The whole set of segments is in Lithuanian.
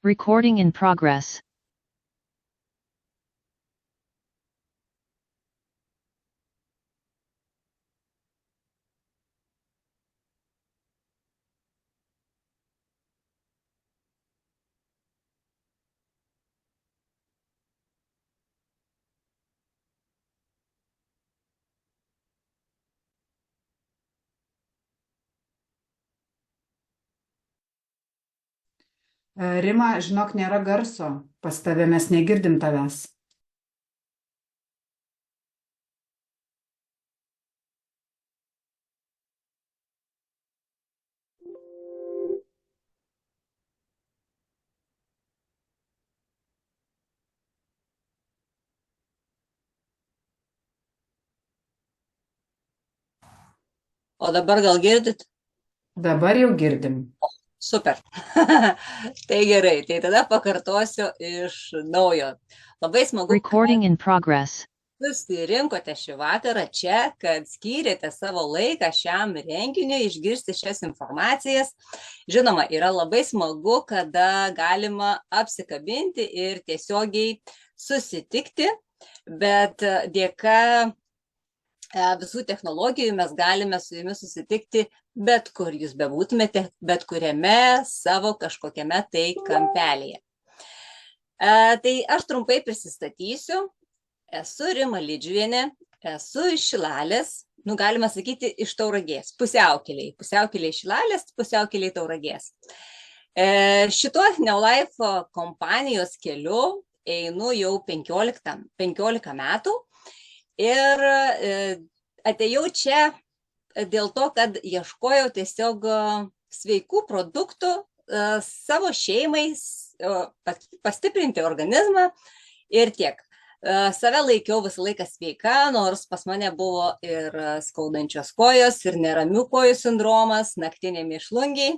Recording in progress. Rima, žinok, nėra garso. Pas tave mes negirdim tavęs. O dabar gal girdit? Dabar jau girdim. Super. Tai gerai, tai tada pakartosiu iš naujo. Labai smagu, Recording in progress. susirinkote šį vakarą čia, kad skyrėte savo laiką šiam renginiui, išgirsti šias informacijas. Žinoma, yra labai smagu, kada galima apsikabinti ir tiesiogiai susitikti, bet dėka visų technologijų mes galime su jumis susitikti bet kur jūs bebūtumėte, bet kuriame savo kažkokiame tai kampelyje. Tai aš trumpai prisistatysiu. Esu Rima Lidžiuvienė, esu iš Šilalės, galima sakyti iš Tauragės, pusiaukeliai Šilalės, pusiaukeliai Tauragės. Šituo Neolife kompanijos keliu einu jau 15 metų. Ir atėjau čia dėl to, kad ieškojau tiesiog sveikų produktų savo šeimai, pastiprinti organizmą ir tiek. Save laikiau visą laiką sveika, nors pas mane buvo ir skaudančios kojos, ir neramių kojų sindromas, naktiniai mėšlungiai,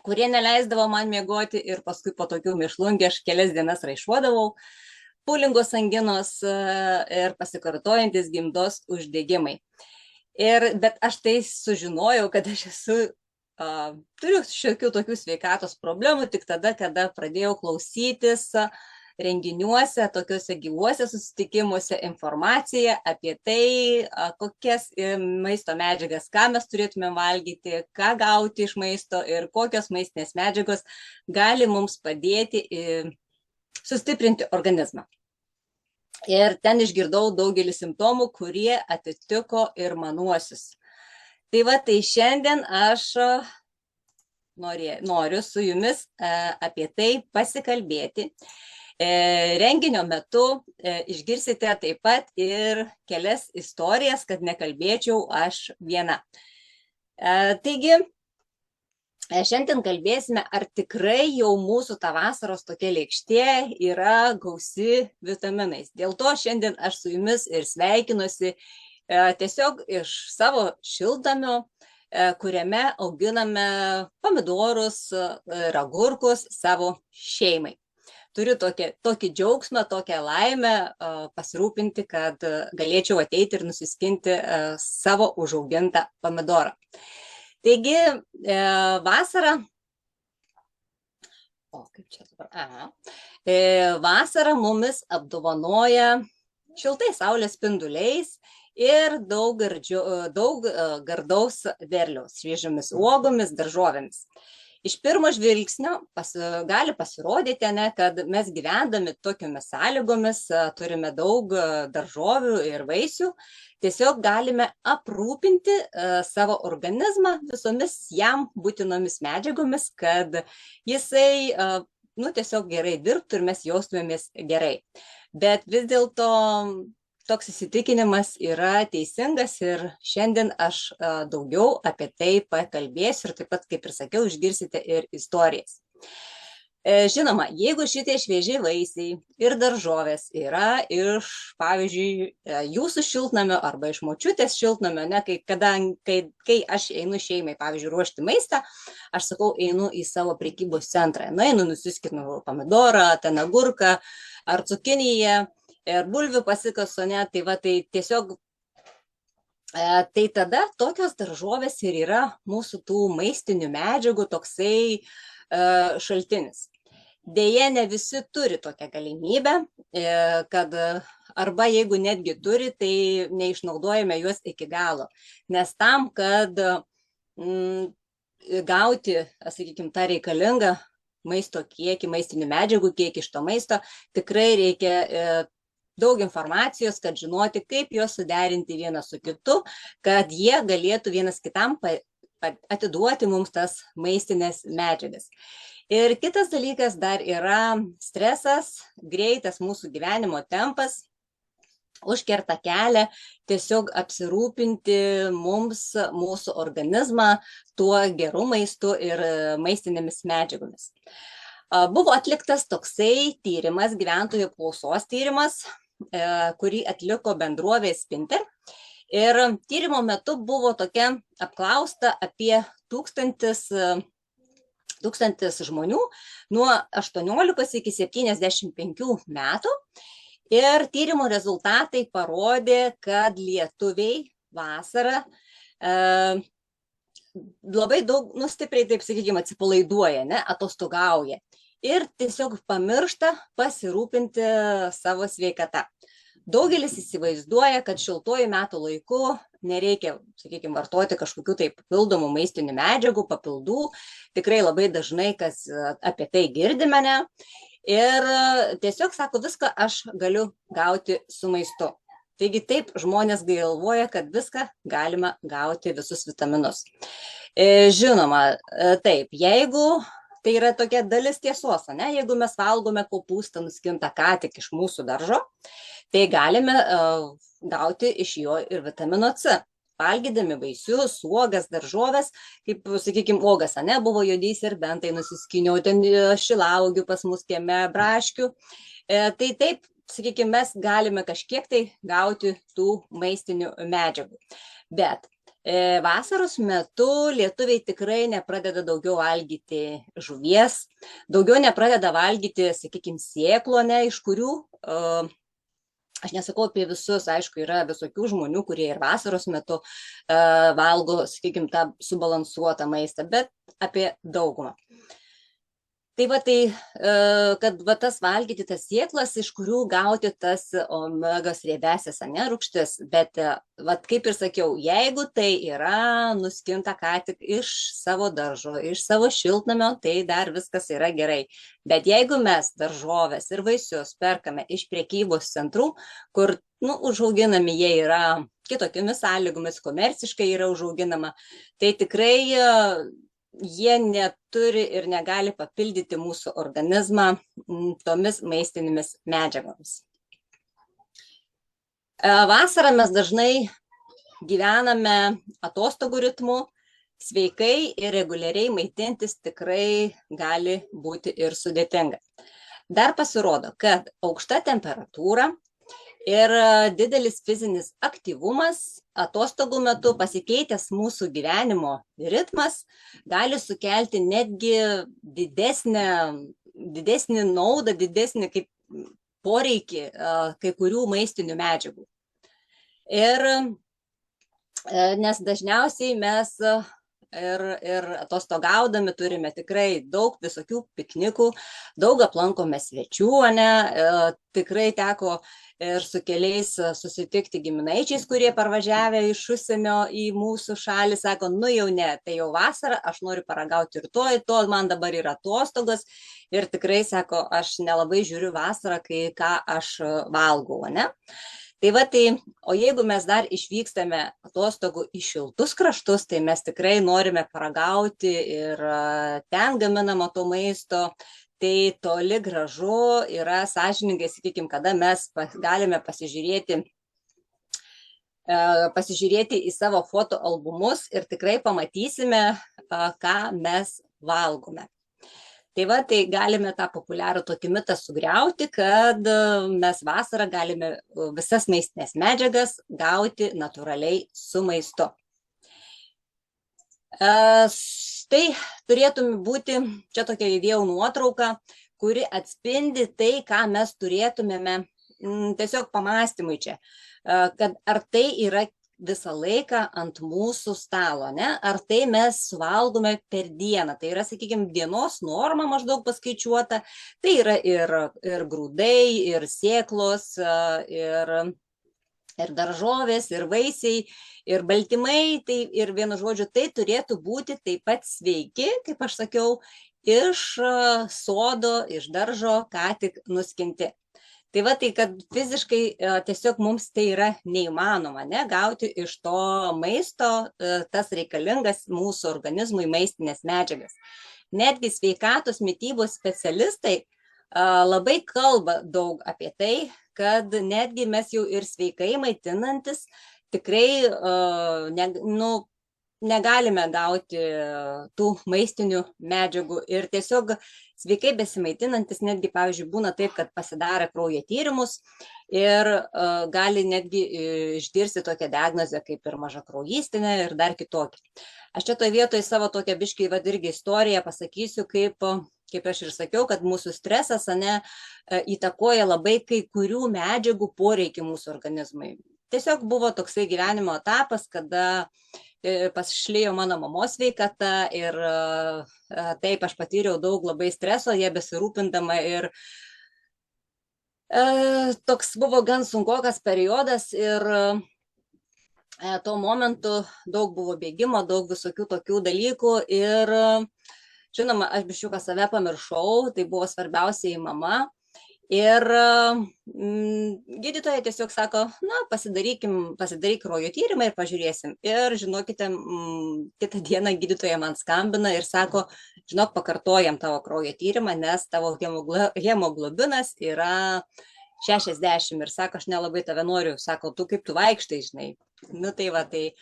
kurie neleisdavo man miegoti ir paskui po tokių mėšlungių aš kelias dienas raišuodavau. Pūlingos anginos ir pasikartojantis gimdos uždegimai. Bet aš tai sužinojau, kad aš turiu šiokių tokių sveikatos problemų tik tada, kada pradėjau klausytis renginiuose, tokiuose gyvuose susitikimuose informaciją apie tai, kokias maisto medžiagas, ką mes turėtume valgyti, ką gauti iš maisto ir kokios maistinės medžiagos gali mums padėti sustiprinti organizmą. Ir ten išgirdau daugelį simptomų, kurie atitiko ir manuosius. Tai šiandien aš noriu su jumis apie tai pasikalbėti. Renginio metu išgirsite taip pat ir kelias istorijas, kad nekalbėčiau aš viena. Taigi, šiandien kalbėsime, ar tikrai jau mūsų ta vasaros tokia lėkštė yra gausi vitaminais. Dėl to šiandien aš su jumis ir sveikinuosi tiesiog iš savo šiltnamio, kuriame auginame pomidorus ir agurkus savo šeimai. Turiu tokį džiaugsmą, tokią laimę pasirūpinti, kad galėčiau ateiti ir nusiskinti savo užaugintą pomidorą. Taigi, vasara mumis apdovanoja šiltais saulės spinduliais ir daug gardaus derliaus, šviežiomis uogomis, daržovėmis. Iš pirmo žvilgsnio gali pasirodyti, kad mes gyvendami tokiomis sąlygomis turime daug daržovių ir vaisių, tiesiog galime aprūpinti savo organizmą visomis jam būtinomis medžiagomis, kad jisai tiesiog gerai dirbtų ir mes jaustumėmės gerai. Bet vis dėlto toks įsitikinimas yra teisingas ir šiandien aš daugiau apie tai pakalbėsiu ir taip pat, kaip ir sakiau, išgirsite ir istorijas. Žinoma, jeigu šitie švieži vaisiai ir daržovės yra iš, pavyzdžiui, jūsų šiltnamio arba iš močiutės šiltnamio, kai aš einu šeimai, pavyzdžiui, ruošti maistą, aš sakau, einu į savo prekybos centrą. Einu, nusiskinu pomidorą, ten agurką ar cukiniją, ir bulvių pasikasu, tai tiesiog, tai tada tokios daržovės ir yra mūsų tų maistinių medžiagų toksai šaltinis. Deja, ne visi turi tokią galimybę, kad arba jeigu netgi turi, tai neišnaudojame juos iki galo. Nes tam, kad gauti, sakykime, tą reikalingą maisto kiekį, maistinių medžiagų kiekį iš to maisto, tikrai reikia daug informacijos, kad žinoti, kaip juos suderinti vieną su kitu, kad jie galėtų vienas kitam atiduoti mums tas maistinės medžiagas. Ir kitas dalykas dar yra stresas, greitas mūsų gyvenimo tempas užkerta kelią tiesiog apsirūpinti mums, mūsų organizmą, tuo geru maistu ir maistinėmis medžiagomis. Buvo atliktas toksai tyrimas, gyventojų apklausos tyrimas, kurį atliko bendrovė Spinter. Ir tyrimo metu buvo tokia apklausta apie 1000 žmonių nuo 18 iki 75 metų. Ir tyrimo rezultatai parodė, kad lietuviai vasarą labai daug, stipriai, taip sakykime, atsipalaiduoja, atostogauja. Ir tiesiog pamiršta pasirūpinti savo sveikata. Daugelis įsivaizduoja, kad šiltuoju metų laiku nereikia, sakykime, vartoti kažkokių tai papildomų maistinių medžiagų, papildų. Tikrai labai dažnai, kas apie tai girdime, ne? Ir tiesiog sako, viską aš galiu gauti su maistu. Taigi taip žmonės galvoja, kad viską galima gauti, visus vitaminus. Žinoma, taip, jeigu tai yra tokia dalis tiesos, ne? Jeigu mes valgome kopūstą nuskintą ką tik iš mūsų daržo, tai galime gauti iš jo ir vitamino C. Valgydami vaisius, uogas, daržoves, kaip, sakykime, uogas, buvo juodieji serbentai, nusiskiniau, ten šilauogių pas mus kieme, braškių. Tai taip, sakykime, mes galime kažkiek tai gauti tų maistinių medžiagų. Bet vasaros metu lietuviai tikrai nepradeda daugiau valgyti žuvies, daugiau nepradeda valgyti, sakykime, sėklų, iš kurių, aš nesakau apie visus, aišku, yra visokių žmonių, kurie ir vasaros metu valgo, sakykime, tą subalansuotą maistą, bet apie daugumą. Tai va, kad tas valgyti tas sėklas, iš kurių gauti tas omegos riebiąsias rūgštis, bet kaip ir sakiau, jeigu tai yra nuskinta ką tik iš savo daržo, iš savo šiltnamio, tai dar viskas yra gerai. Bet jeigu mes daržoves ir vaisius perkame iš prekybos centrų, kur užauginami jie yra kitokiamis sąlygomis, komerciškai yra užauginama, tai tikrai jie neturi ir negali papildyti mūsų organizmą tomis maistinėmis medžiagomis. Vasarą mes dažnai gyvename atostogų ritmu, sveikai ir reguliariai maitintis tikrai gali būti ir sudėtinga. Dar pasirodo, kad aukšta temperatūra ir didelis fizinis aktyvumas atostogų metu pasikeitęs mūsų gyvenimo ritmas gali sukelti netgi didesnį naudą, didesnį kaip poreikį kai kurių maistinių medžiagų. Ir nes dažniausiai mes ir atostogaudami turime tikrai daug visokių piknikų, daug aplankome svečių, tikrai teko ir su keliais susitikti giminaičiais, kurie parvažiavę iš užsienio į mūsų šalį, sako, jau ne, tai jau vasara, aš noriu paragauti ir to, man dabar yra atostogos ir tikrai, sako, aš nelabai žiūriu vasarą, ką aš valgau, Tai va, o jeigu mes dar išvykstame atostogų į šiltus kraštus, tai mes tikrai norime paragauti ir ten gaminamo to maisto, tai toli gražu yra sąžiningai, sakykime, kada mes galime pasižiūrėti į savo fotoalbumus ir tikrai pamatysime, ką mes valgome. Tai va, tai galime tą populiarų tokį mitą sugriauti, kad mes vasarą galime visas maistinės medžiagas gauti natūraliai su maistu. Tai turėtume būti, čia tokia įdėjau nuotrauką, kuri atspindi tai, ką mes turėtumėme tiesiog pamastymui čia, kad ar tai yra visą laiką ant mūsų stalo, ne? Ar tai mes suvalgome per dieną. Tai yra, sakykime, dienos norma maždaug paskaičiuota. Tai yra ir grūdai, ir sėklos, ir daržovės, ir vaisiai, ir baltymai, tai ir vienu žodžiu, tai turėtų būti taip pat sveiki, kaip aš sakiau, iš sodo, iš daržo, ką tik nuskinti. Tai va, tai kad fiziškai tiesiog mums tai yra neįmanoma, ne, gauti iš to maisto tas reikalingas mūsų organizmui maistinės medžiagas. Netgi sveikatos mitybos specialistai labai kalba daug apie tai, kad netgi mes jau ir sveikai maitinantis tikrai negalime gauti tų maistinių medžiagų ir tiesiog sveikai besimaitinantis netgi, pavyzdžiui, būna taip, kad pasidarė kraujo tyrimus ir gali netgi išgirsti tokią diagnozę kaip ir mažakraujystinė ir dar kitokį. Aš čia toje vietoje savo tokią biškį irgi istoriją pasakysiu, kaip aš ir sakiau, kad mūsų stresas įtakoja labai kai kurių medžiagų poreikį mūsų organizmui. Tiesiog buvo toksai gyvenimo etapas, kada pasišlėjo mano mamos sveikata ir taip aš patyriau daug labai streso, jie besirūpindama ir toks buvo gan sunkokas periodas ir tuo momentu daug buvo bėgimo, daug visokių tokių dalykų ir žinoma, aš biščiuką save pamiršau, tai buvo svarbiausiai mama. Ir gydytoja tiesiog sako, na, pasidaryk kraujo tyrimą ir pažiūrėsim. Ir žinokite, kitą dieną gydytoja man skambina ir sako, žinok, pakartojam tavo kraujo tyrimą, nes tavo hemoglobinas yra 60 ir sako, aš nelabai tave noriu, sako, tu kaip tu vaikštai, žinai. Nu tai va, tai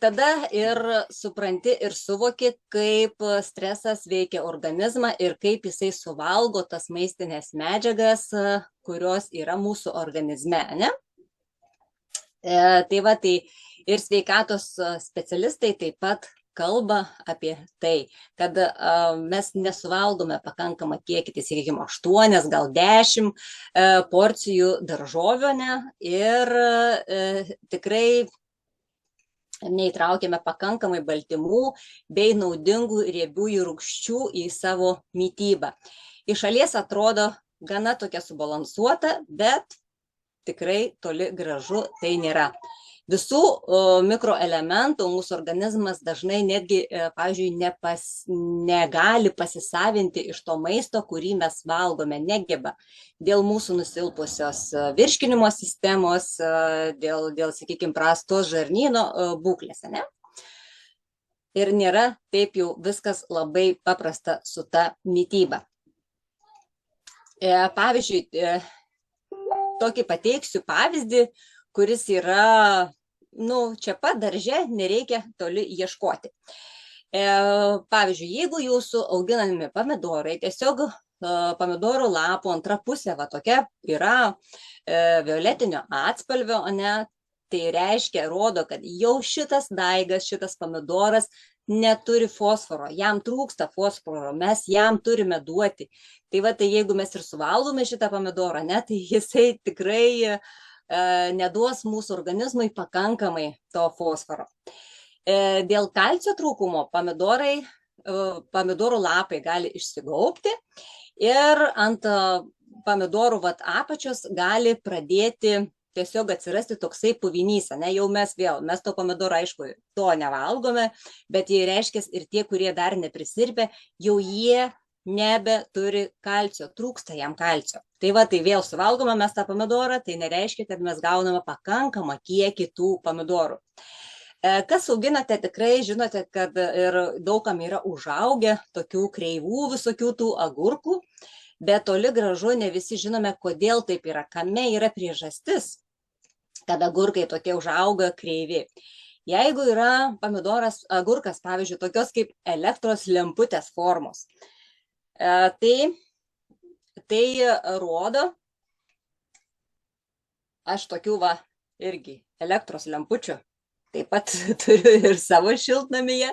tada ir supranti ir suvoki, kaip stresas veikia organizmą ir kaip jisai suvalgo tas maistinės medžiagas, kurios yra mūsų organizme, ne? Tai va, tai ir sveikatos specialistai taip pat kalba apie tai, kad mes nesuvalgome pakankamą kiekį, tai sakykime 8, gal 10 porcijų daržovių, ne? Ir tikrai neįtraukėme pakankamai baltymų bei naudingų riebiųjų rūgščių į savo mitybą. Iš šalies atrodo gana tokia subalansuota, bet tikrai toli gražu tai nėra. Visų mikroelementų mūsų organizmas dažnai netgi, pavyzdžiui, negali pasisavinti iš to maisto, kurį mes valgome, negeba. Dėl mūsų nusilpusios virškinimo sistemos, dėl sakykime, prastos žarnyno būklės, ne? Ir nėra taip jau viskas labai paprasta su ta mityba. Pavyzdžiui, tokį pateiksiu pavyzdį, kuris yra, čia pat darže, nereikia toli ieškoti. Pavyzdžiui, jeigu jūsų auginami pomidorai, tiesiog pomidorų lapų antra pusė, va tokia yra violetinio atspalvio, ne, tai reiškia, rodo, kad jau šitas daigas, šitas pomidoras neturi fosforo, jam trūksta fosforo, mes jam turime duoti. Tai va, tai jeigu mes ir suvalgome šitą pomidorą, ne, tai jisai tikrai neduos mūsų organizmui pakankamai to fosforo. Dėl kalcio trūkumo pomidorų lapai gali išsigaubti ir ant pomidorų apačios gali pradėti tiesiog atsirasti toksai puvinys, ne, jau mes to pomidoro, aišku, to nevalgome, bet jie reiškia ir tie, kurie dar neprisirpė, jau jie nebeturi kalcio, trūksta jam kalcio. Tai va, tai vėl suvalgome mes tą pomidorą, tai nereiškia, kad mes gauname pakankamą kiekį tų pomidorų. Kas auginate, tikrai žinote, kad ir daugam yra užaugę tokių kreivų visokių tų agurkų, bet toli gražu ne visi žinome, kodėl taip yra, kame yra priežastis, kad agurkai tokie užauga kreivi. Jeigu yra pomidoras, agurkas, pavyzdžiui, tokios kaip elektros lemputės formos, tai rodo, aš tokių irgi elektros lempučių taip pat turiu ir savo šiltnamyje.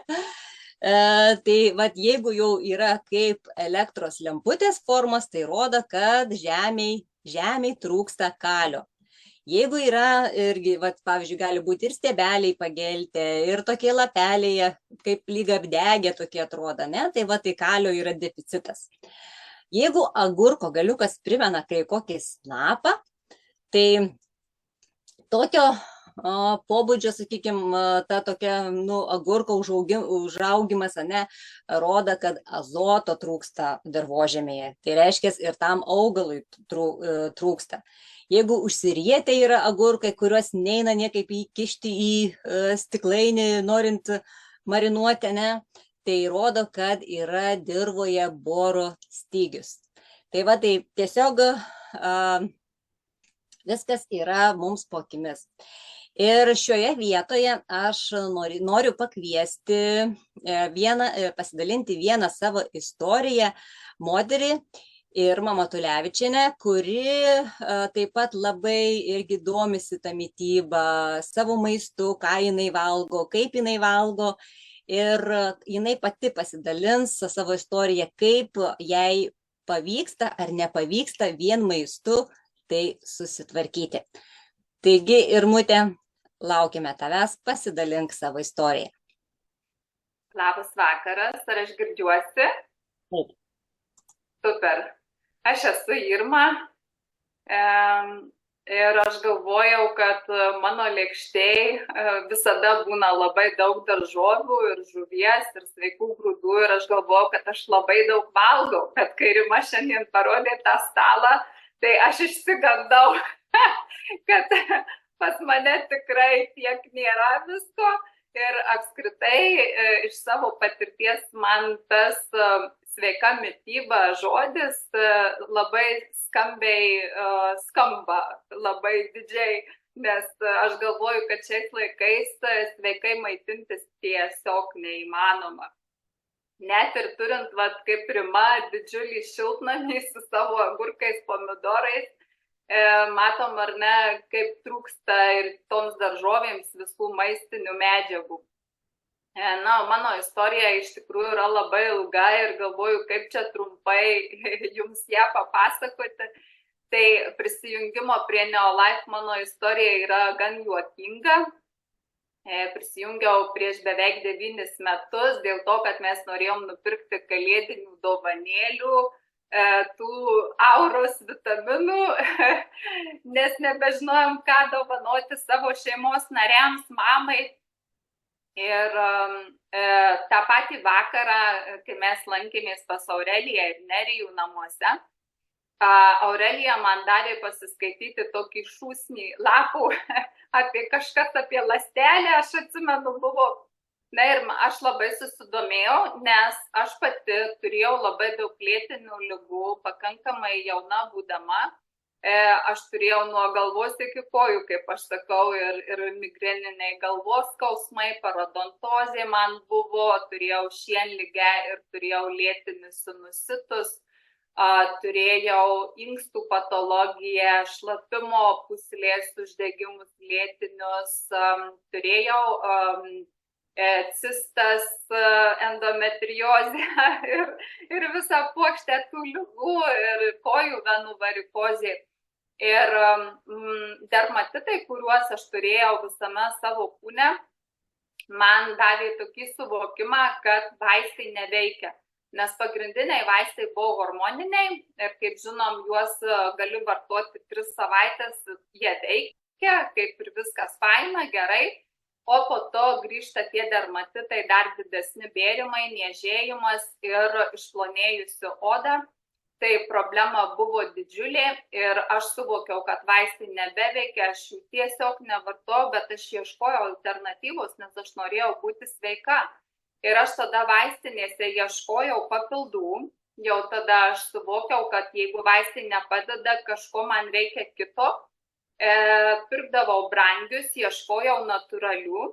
Tai jeigu jau yra kaip elektros lemputės formos, tai rodo, kad žemei trūksta kalio. Jeigu yra irgi, vat, pavyzdžiui, gali būti ir stiebeliai pageltę, ir tokie lapeliai, kaip lyg apdegę tokie atrodo, ne? Tai va, tai kalio yra deficitas. Jeigu agurko galiukas primena kai kokį snapą, tai tokio pobūdžio, sakykime, ta tokia, agurko užaugimas, rodo, kad azoto trūksta dirvožemėje. Tai reiškia, ir tam augalui trūksta. Jeigu užsirietę yra agurkai, kuriuos neina niekaip įkišti į stiklainį, norint marinuoti, tai rodo, kad yra dirvoje boro stygius. Tai va, tai tiesiog viskas yra mums po akimis. Ir šioje vietoje aš noriu pakviesti pasidalinti vieną savo istoriją moterį, Irma Matulevičienė, kuri taip pat labai irgi domisi tą mitybą, savo maistu, ką jinai valgo, kaip jinai valgo. Ir jinai pati pasidalins savo istoriją, kaip jai pavyksta ar nepavyksta vien maistu tai susitvarkyti. Taigi, Irmute, laukime tavęs, pasidalink savo istoriją. Labas vakaras, ar aš girdžiuosi? Taip. Super. Aš esu Irma ir aš galvojau, kad mano lėkštėj visada būna labai daug daržovių ir žuvies ir sveikų grūdų ir aš galvojau, kad aš labai daug valgau, bet kai Rima šiandien parodė tą stalą, tai aš išsigandau, kad pas mane tikrai tiek nėra visko ir apskritai iš savo patirties man tas sveika mityba žodis labai skambiai skamba, labai didžiai, nes aš galvoju, kad šiais laikais sveikai maitintis tiesiog neįmanoma. Net ir turint, kaip Rima, didžiulį šiltnamį su savo agurkais, pomidorais, matom ar ne, kaip trūksta ir toms daržovėms visų maistinių medžiagų. Mano istorija iš tikrųjų yra labai ilga ir galvoju, kaip čia trumpai jums ją papasakoti. Tai prisijungimo prie Neolife mano istorija yra gan juokinga. Prisijungiau prieš beveik 9 metus dėl to, kad mes norėjom nupirkti kalėdinių dovanėlių, tų auros vitaminų, nes nebežinojom, ką dovanoti savo šeimos nariams, mamai. Ir tą patį vakarą, kai mes lankėmės pas Aureliją ir Nerijų namuose, Aurelija man davė pasiskaityti tokį šūsnį lapų apie ląstelę, aš atsimenu, buvo. Na ir aš labai susidomėjau, nes aš pati turėjau labai daug lėtinių ligų, pakankamai jauna būdama. Aš turėjau nuo galvos iki kojų, kaip aš sakau, ir migreniniai galvos skausmai, parodontozė man buvo, turėjau šienligę ir turėjau lėtinius sinusitus, turėjau inkstų patologiją, šlapimo pūslės uždegimus lėtinius, turėjau cistas, endometriozę ir visą puokštę tų ligų ir kojų venų varikozė. Ir dermatitai, kuriuos aš turėjau visame savo kūne, man davė tokį suvokimą, kad vaistai neveikia. Nes pagrindiniai vaistai buvo hormoniniai ir, kaip žinom, juos galiu vartoti 3 savaitės, jie veikia, kaip ir viskas faina, gerai. O po to grįžta tie dermatitai, dar didesni bėrimai, niežėjimas ir išplonėjusi oda. Tai problema buvo didžiulė ir aš suvokiau, kad vaistai nebeveikia, aš jų tiesiog nevartojau, bet aš ieškojau alternatyvos, nes aš norėjau būti sveika. Ir aš tada vaistinėse ieškojau papildų, jau tada aš suvokiau, kad jeigu vaistai nepadeda, kažko man reikia kito. Pirkdavau brangius, ieškojau natūralių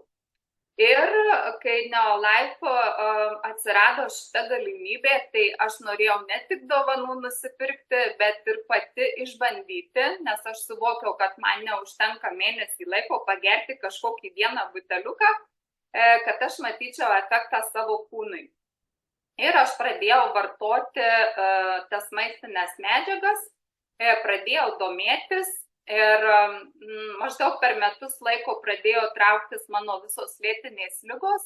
ir kai Neolife atsirado šita galimybė, tai aš norėjau ne tik dovanų nusipirkti, bet ir pati išbandyti, nes aš suvokiau, kad man neužtenka mėnesį laiko pagerti kažkokį vieną buteliuką, kad aš matyčiau efektą savo kūnui. Ir aš pradėjau vartoti tas maistinės medžiagas, pradėjau domėtis. Ir maždaug per metus laiko pradėjo trauktis mano visos lėtinės ligos,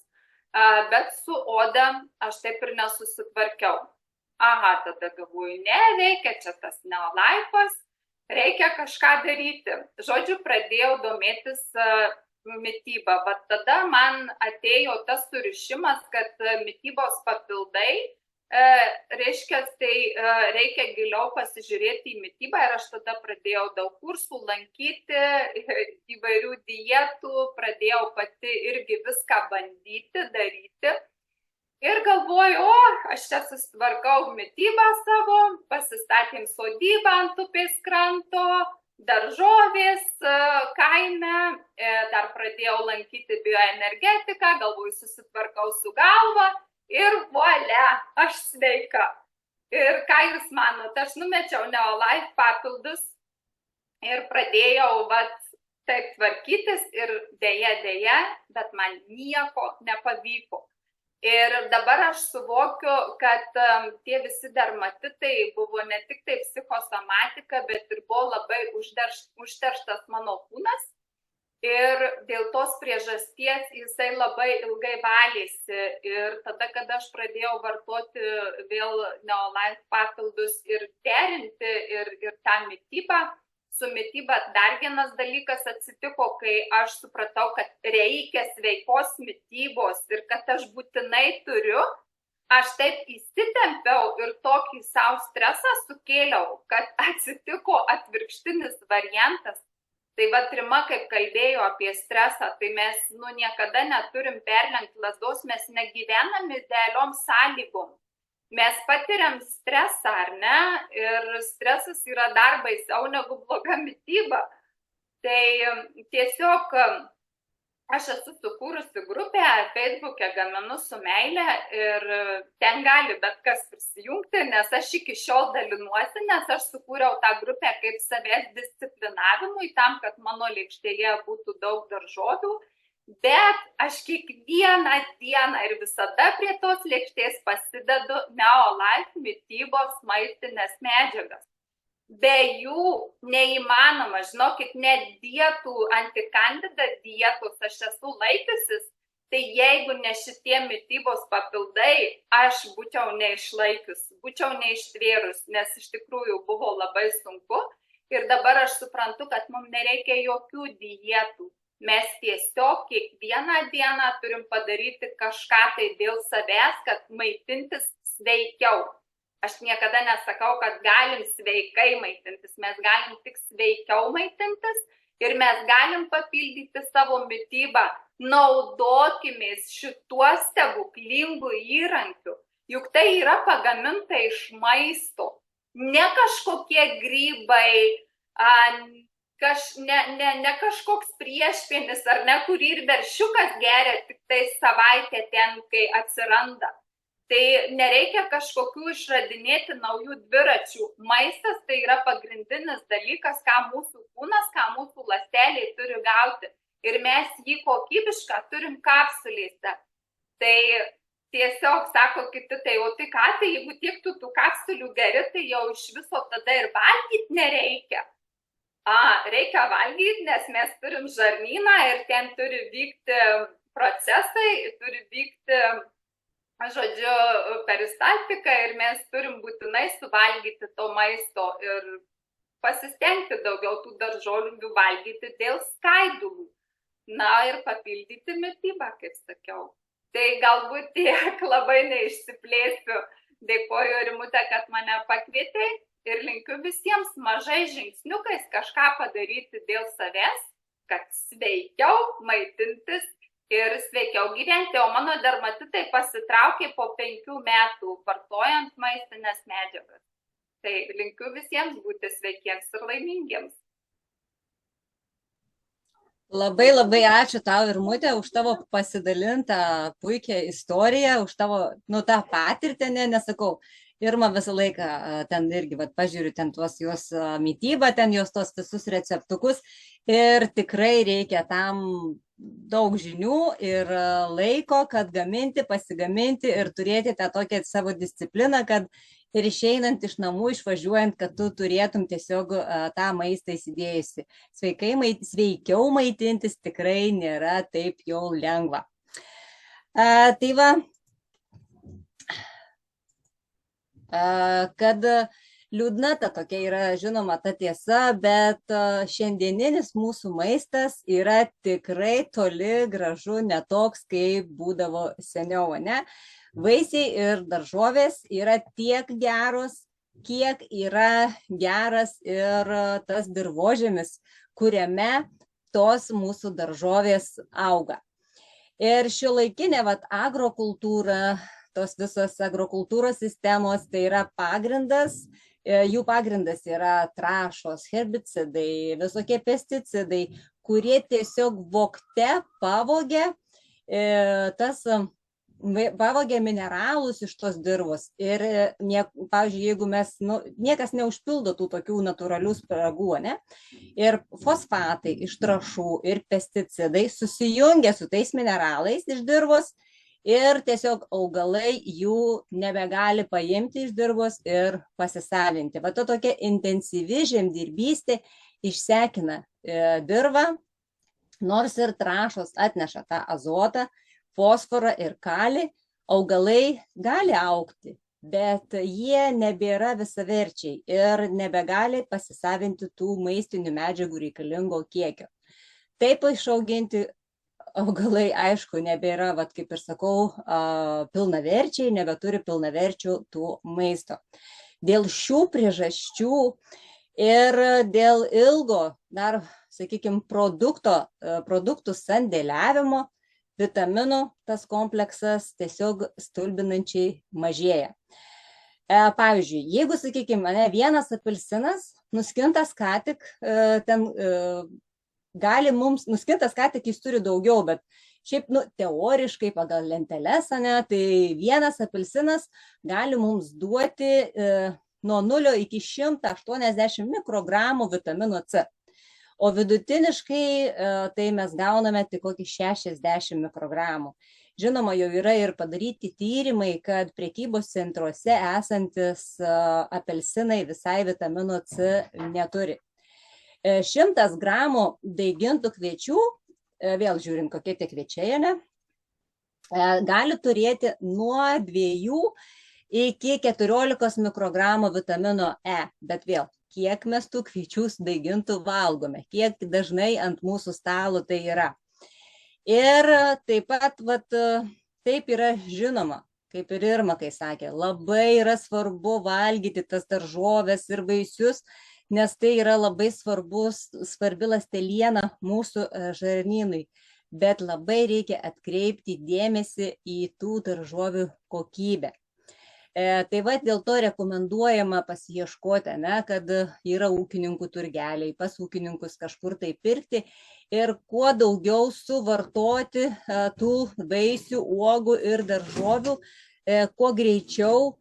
bet su oda aš taip ir nesusitvarkiau. Aha, tada galvoju, neveikia čia tas Neolife'as, reikia kažką daryti. Žodžiu, pradėjau domėtis mitybą. Bet tada man atėjo tas surišimas, kad mitybos papildai, reiškia, tai reikia giliau pasižiūrėti į mitybą ir aš tada pradėjau daug kursų lankyti, įvairių dietų, pradėjau pati irgi viską bandyti, daryti. Ir galvoju, aš čia susitvarkau mitybą savo, pasistatėm sodybą ant upės kranto, daržovės kaime, dar pradėjau lankyti bioenergetiką, galvoju, susitvarkau su galva ir volia, aš sveika. Ir ką jūs manote, aš numečiau Neolife papildus ir pradėjau taip tvarkytis ir dėja, bet man nieko nepavyko. Ir dabar aš suvokiu, kad tie visi dermatitai buvo ne tik tai psichosomatika, bet ir buvo labai užterštas mano kūnas. Ir dėl tos priežasties jisai labai ilgai valėsi. Ir tada, kada aš pradėjau vartoti vėl Neolife papildus ir derinti ir tą mitybą, su mityba dar vienas dalykas atsitiko, kai aš supratau, kad reikia sveikos mitybos ir kad aš būtinai turiu, aš taip įsitempiau ir tokį savo stresą sukėliau, kad atsitiko atvirkštinis variantas. Tai Rima, kaip kalbėjo apie stresą, tai mes niekada neturim perlenkti lazdos, mes negyvenam idealiom sąlygom. Mes patiriam stresą, ar ne? Ir stresas yra dar baisiau negu bloga mityba. Tai tiesiog aš esu sukūrusi grupę, Facebook'e Gaminu su meile ir ten gali bet kas prisijungti, nes aš iki šiol dalinuosi, nes aš sukūriau tą grupę kaip savęs disciplinavimui, tam, kad mano lėkštėje būtų daug daržovių. Bet aš kiekvieną dieną ir visada prie tos lėkštės pasidedu Neolife mitybos maistinės medžiagas. Be jų neįmanoma, žinokit, net dietų, antikandida dietos aš esu laikiusis, tai jeigu ne šitie mitybos papildai, aš būčiau neišlaikius, būčiau neištvėrus, nes iš tikrųjų buvo labai sunku. Ir dabar aš suprantu, kad mums nereikia jokių dietų. Mes tiesiog kiekvieną dieną turim padaryti kažką tai dėl savęs, kad maitintis sveikiau. Aš niekada nesakau, kad galim sveikai maitintis, mes galim tik sveikiau maitintis ir mes galim papildyti savo mitybą. Naudokimės šituo stebuklingu įrankiu, juk tai yra pagaminta iš maisto, ne kažkokie grybai, ne kažkoks priešpienis ar ne, kurį ir veršiukas geria tik tai savaitę ten, kai atsiranda. Tai nereikia kažkokių išradinėti naujų dviračių. Maistas tai yra pagrindinis dalykas, ką mūsų kūnas, ką mūsų ląsteliai turi gauti. Ir mes jį kokybišką turim kapsulėse. Tai tiesiog sako kiti, tai o tai ką, tai jeigu tiek tų kapsulių geri, tai jau iš viso tada ir valgyti nereikia. Reikia valgyti, nes mes turim žarnyną ir ten turi vykti procesai, turi vykti, žodžiu, peristaltika ir mes turim būtinai suvalgyti to maisto ir pasistengti daugiau tų daržovių valgyti dėl skaidulų. Na ir papildyti mitybą, kaip sakiau. Tai galbūt tiek labai neišsiplėsiu. Dėkoju, Rimute, kad mane pakvietei. Ir linkiu visiems mažai žingsniukais kažką padaryti dėl savęs, kad sveikiau maitintis ir sveikiau gyventi. O mano dermatitai pasitraukė po 5 metų vartojant maistinės medžiagas. Tai linkiu visiems būti sveikiems ir laimingiems. Labai labai ačiū tau, Rimute, už tavo pasidalintą puikią istoriją, už tavo, tą patirtį, nesakau. Irma visą laiką ten irgi, pažiūriu, ten tuos jos mitybą, ten jos tos visus receptukus ir tikrai reikia tam daug žinių ir laiko, kad gaminti, pasigaminti ir turėti tą tokią savo discipliną, kad ir išeinant iš namų, išvažiuojant, kad tu turėtum tiesiog tą maistą įsidėjusi. Sveikiau maitintis tikrai nėra taip jau lengva. Tai va, kad liūdna ta tokia yra, žinoma, ta tiesa, bet šiandieninis mūsų maistas yra tikrai toli gražu netoks, kaip būdavo seniau, ne? Vaisiai ir daržovės yra tiek geros, kiek yra geras ir tas dirvožemis, kuriame tos mūsų daržovės auga. Ir šiuolaikinė agrokultūra, tos visos agrokultūros sistemos, tai yra pagrindas, jų pagrindas yra trąšos, herbicidai, visokie pesticidai, kurie tiesiog vogte pavogia mineralus iš tos dirvos. Ir, pavyzdžiui, jeigu niekas neužpildo tų tokių natūralių spragų, ne? Ir fosfatai iš trąšų ir pesticidai susijungia su tais mineralais iš dirvos ir tiesiog augalai jų nebegali paimti iš dirvos ir pasisavinti. Va, tokia intensyvi žemdirbystė išsekina dirvą, nors ir trąšos atneša tą azotą, fosforą ir kalį, augalai gali augti, bet jie nebėra visaverčiai ir nebegali pasisavinti tų maistinių medžiagų reikalingo kiekio. Taip išauginti augalai, aišku, nebėra, kaip ir sakau, pilnaverčiai, nebeturi pilnaverčių tų maisto. Dėl šių priežasčių ir dėl ilgo, dar, sakykime, produktų sandėliavimo, vitaminų tas kompleksas tiesiog stulbinančiai mažėja. Pavyzdžiui, jeigu, sakykime, vienas apelsinas nuskintas ką tik, gali mums, nuskintas ką tik jis turi daugiau, bet šiaip, teoriškai pagal lenteles, tai vienas apelsinas gali mums duoti nuo 0 iki 180 mikrogramų vitamino C. O vidutiniškai tai mes gauname tik kokį 60 mikrogramų. Žinoma, jau yra ir padaryti tyrimai, kad prekybos centruose esantis apelsinai visai vitamino C neturi. 100 gramų daigintų kviečių, vėl žiūrint kokie tie kviečiai, gali turėti nuo 2 iki 14 mikrogramų vitamino E, bet vėl, kiek mes tų kviečių daigintų valgome, kiek dažnai ant mūsų stalo tai yra. Ir taip pat, taip yra žinoma, kaip ir Irma, kai sakė, labai yra svarbu valgyti tas daržoves ir vaisius, nes tai yra labai svarbi ląsteliena mūsų žarnynui, bet labai reikia atkreipti dėmesį į tų daržovių kokybę. Tai dėl to rekomenduojama pasiieškoti, kad yra ūkininkų turgeliai, pas ūkininkus kažkur tai pirkti ir kuo daugiau suvartoti tų vaisių, uogų ir daržovių, kuo greičiau,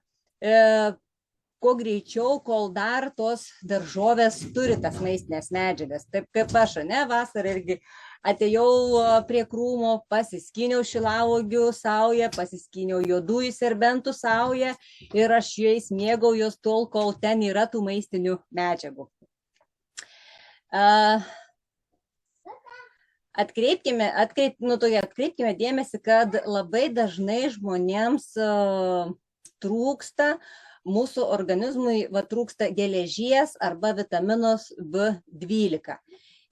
kol dar tos daržovės turi tas maistinės medžiagas. Taip kaip aš, vasarą irgi atėjau prie krūmo, pasiskyniau šilauogių saują, pasiskyniau juodųjų serbentų saują ir aš jais mėgaujuos tol, kol ten yra tų maistinių medžiagų. Atkreipkime dėmesį, kad labai dažnai žmonėms trūksta, mūsų organizmui trūksta geležies arba vitaminos B12.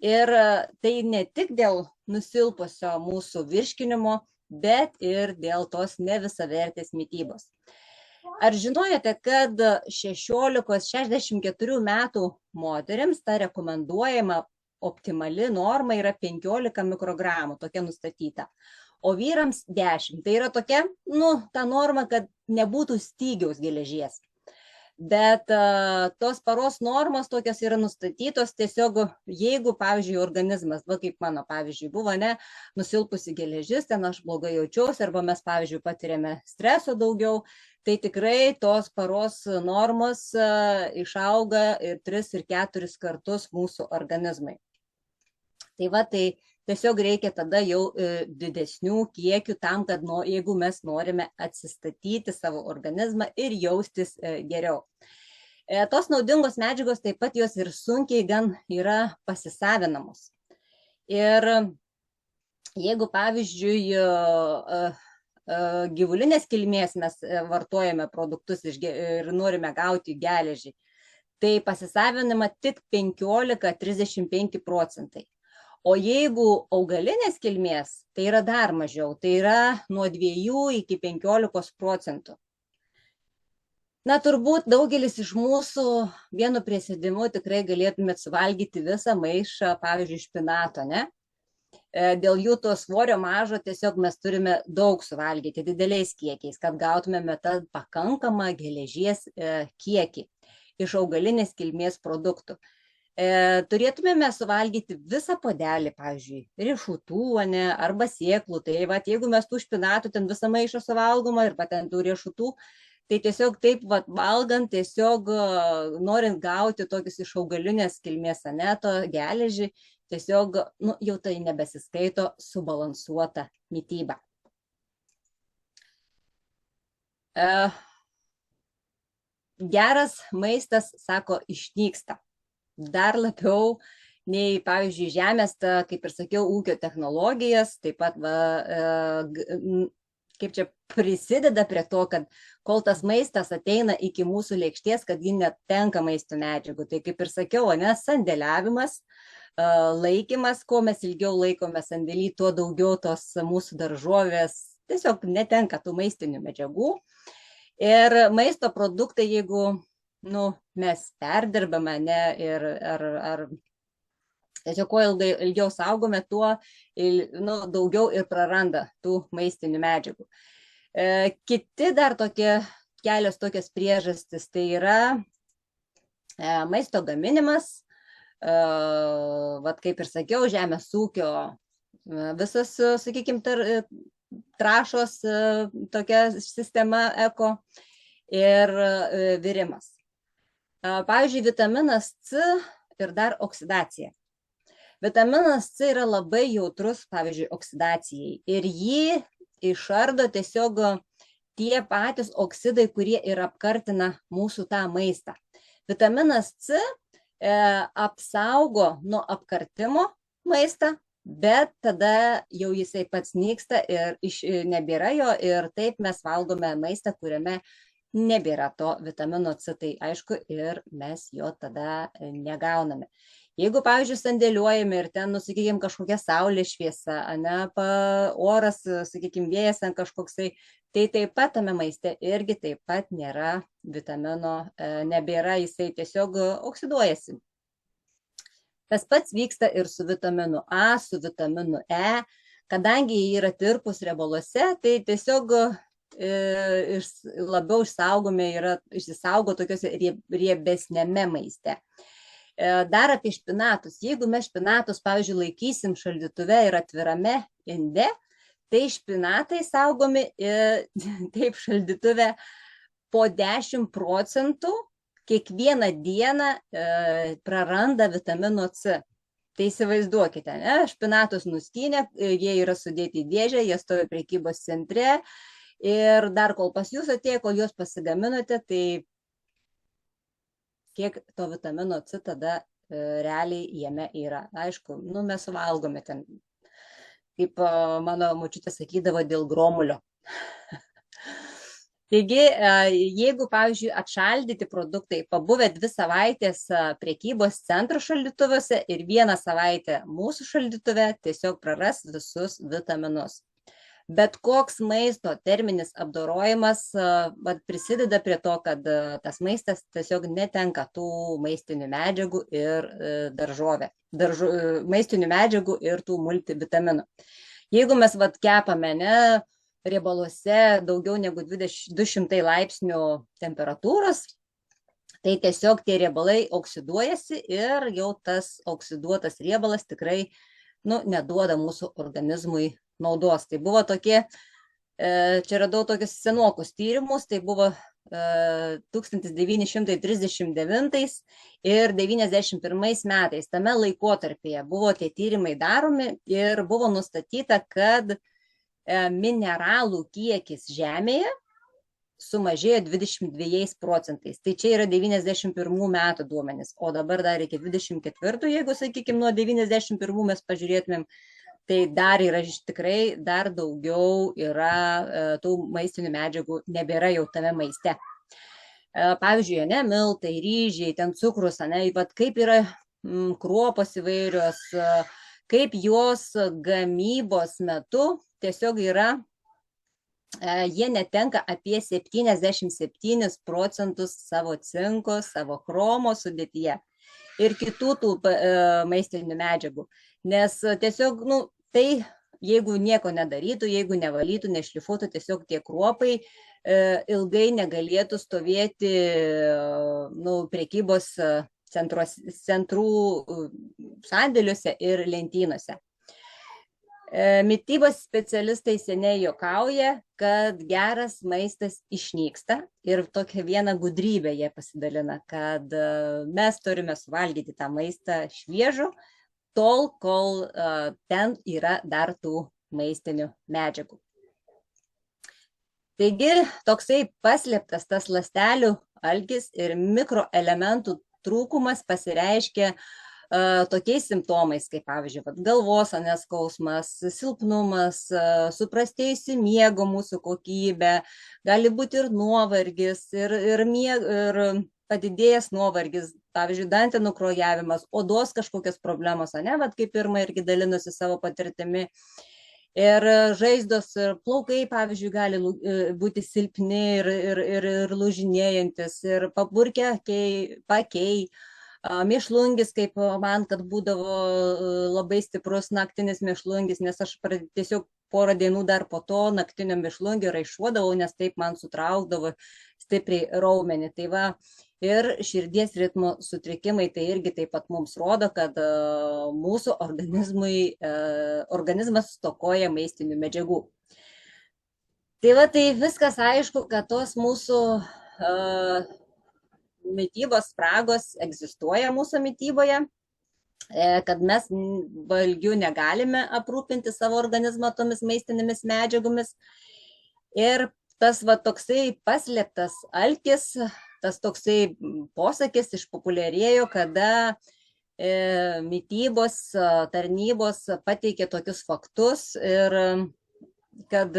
Ir tai ne tik dėl nusilpusio mūsų virškinimo, bet ir dėl tos nevisavertės mitybos. Ar žinojote, kad 16-64 metų moterims ta rekomenduojama optimali norma yra 15 mikrogramų, tokia nustatyta, o vyrams 10. Tai yra tokia, ta norma, kad nebūtų stygiaus geležies. Bet tos paros normos tokios yra nustatytos tiesiog, jeigu, pavyzdžiui, organizmas, kaip mano, pavyzdžiui, buvo nusilpusi geležis, ten aš blogai jaučiausi, arba mes, pavyzdžiui, patiriame streso daugiau, tai tikrai tos paros normos išauga 3 ir 4 kartus mūsų organizmai. Tai tiesiog reikia tada jau didesnių kiekių tam, kad jeigu mes norime atsistatyti savo organizmą ir jaustis geriau. Tos naudingos medžiagos taip pat jos ir sunkiai gan yra pasisavinamos. Ir jeigu, pavyzdžiui, gyvulinės kilmės mes vartojame produktus ir norime gauti geležį, tai pasisavinama tik 15–35 procentai. O jeigu augalinės kilmės, tai yra dar mažiau, tai yra nuo 2 iki 15 procentų. Na, turbūt daugelis iš mūsų vienu prisėdimu tikrai galėtumėt suvalgyti visą maišą, pavyzdžiui, špinato, ne? Dėl jų to svorio mažo tiesiog mes turime daug suvalgyti dideliais kiekiais, kad gautumėme tą pakankamą geležies kiekį iš augalinės kilmės produktų. Turėtumėme suvalgyti visą puodelį, pavyzdžiui, riešutų, arba sėklų. Tai jeigu mes tų špinatų ten visą maišą suvalgoma ir ten tų riešutų, tai tiesiog taip valgant, tiesiog norint gauti tokius iš augalinės kilmės to geležį, tiesiog jau tai nebesiskaito subalansuota mityba. Geras maistas, sako, išnyksta. Dar labiau nei, pavyzdžiui, žemės, kaip ir sakiau, ūkio technologijas, taip pat, kaip čia prisideda prie to, kad kol tas maistas ateina iki mūsų lėkštės, kad ji netenka maisto medžiagų. Tai kaip ir sakiau, sandėliavimas, laikymas, kuo mes ilgiau laikome sandėlį, tuo daugiau tos mūsų daržovės tiesiog netenka tų maistinių medžiagų. Ir maisto produktai, jeigu mes perdirbame, ar tiesiog kuo ilgiau saugome, tuo daugiau ir praranda tų maistinių medžiagų. Kiti dar kelios tokias priežastis, tai yra maisto gaminimas, kaip ir sakiau, žemės ūkio visas, sakykime, trąšos tokia sistema eko ir virimas. Pavyzdžiui, vitaminas C ir dar oksidacija. Vitaminas C yra labai jautrus, pavyzdžiui, oksidacijai ir jį išardo tiesiog tie patys oksidai, kurie ir apkartina mūsų tą maistą. Vitaminas C apsaugo nuo apkartimo maistą, bet tada jau jisai pats nyksta ir nebėra jo ir taip mes valgome maistą, kuriame nebėra to vitamino C, tai aišku ir mes jo tada negauname. Jeigu, pavyzdžiui, sandėliuojame ir ten, sakykime, kažkokia saulės šviesa, oras, sakykime, vėjas kažkoksai, tai taip pat tame maiste irgi taip pat nėra vitamino, nebėra, jisai tiesiog oksiduojasi. Tas pats vyksta ir su vitaminu A, su vitaminu E, kadangi jie yra tirpūs riebaluose, tai tiesiog labiau išsisaugo tokiuose riebesnėme maiste. Dar apie špinatus. Jeigu mes špinatus, pavyzdžiui, laikysim šaldytuve ir atvirame inde, tai špinatai saugomi taip šaldytuve po 10 procentų kiekvieną dieną praranda vitamino C. Tai įsivaizduokite, špinatus nuskynė, jie yra sudėti į dėžę, jie stovi prekybos centre ir dar kol pas jūs atėjo, kol jūs pasigaminote, tai kiek to vitamino C tada realiai jame yra. Aišku, mes suvalgome ten, kaip mano močiutė sakydavo, dėl gromulio. Taigi, jeigu, pavyzdžiui, atšaldyti produktai pabuvę 2 savaitės prekybos centro šaldytuvose ir 1 savaitę mūsų šaldytuve, tiesiog praras visus vitaminus. Bet koks maisto terminis apdorojimas prisideda prie to, kad tas maistas tiesiog netenka tų maistinių medžiagų ir maistinių medžiagų ir tų multivitaminų. Jeigu mes kepame riebaluose daugiau negu 200 laipsnių temperatūros, tai tiesiog tie riebalai oksiduojasi ir jau tas oksiduotas riebalas tikrai neduoda mūsų organizmui naudos. Tai buvo tokie, čia radau tokius senokus tyrimus, tai buvo 1939 ir 91 metais. Tame laikotarpyje buvo tie tyrimai daromi ir buvo nustatyta, kad mineralų kiekis Žemėje sumažėjo 22%. Tai čia yra 91 metų duomenys, o dabar dar iki 24, jeigu, sakykime, nuo 91 mes pažiūrėtumėm, tai dar yra tikrai dar daugiau yra tų maistinių medžiagų nebėra jau tame maiste. Pavyzdžiui, ne, miltai, ryžiai, ten cukrus, ne, vat kaip yra kruopos įvairios, kaip jos gamybos metu tiesiog yra, jie netenka apie 77% savo cinko, savo chromo sudėtyje ir kitų tų maistinių medžiagų. Nes tiesiog, tai jeigu nieko nedarytų, jeigu nevalytų, nešlifuotų, tiesiog tie kruopai ilgai negalėtų stovėti prekybos centrų sandėliuose ir lentynose. Mitybos specialistai seniai juokauja, kad geras maistas išnyksta ir tokia viena gudrybė jie pasidalina, kad mes turime suvalgyti tą maistą šviežų, tol, kol ten yra dar tų maistinių medžiagų. Taigi, toksai paslėptas tas ląstelių alkis ir mikroelementų trūkumas pasireiškia tokiais simptomais, kaip pavyzdžiui, galvos skausmas, silpnumas, suprastėjusi miego mūsų kokybė, gali būti ir nuovargis, ir padidėjęs nuovargis, pavyzdžiui, dantenų krojavimas, odos kažkokios problemos, kaip Irma irgi dalinosi savo patirtimi. Ir žaizdos ir plaukai, pavyzdžiui, gali būti silpni ir lūžinėjantis, ir paburkę pakiai, mėšlungis, kaip man, kad būdavo labai stiprus naktinis mėšlungis, nes aš tiesiog porą dienų dar po to naktinio mėšlungio raišuodavau, nes taip man sutraukdavo stipriai raumenį. Tai va, ir širdies ritmo sutrikimai, tai irgi taip pat mums rodo, kad mūsų organizmas stokoja maistinių medžiagų. Tai va, tai viskas aišku, kad tos mūsų mitybos spragos egzistuoja mūsų mityboje, kad mes valgiu negalime aprūpinti savo organizmą tomis maistinėmis medžiagomis. Ir tas va toksai paslėptas alkis, tas toksai posakis išpopuliarėjo, kada mitybos tarnybos pateikė tokius faktus ir kad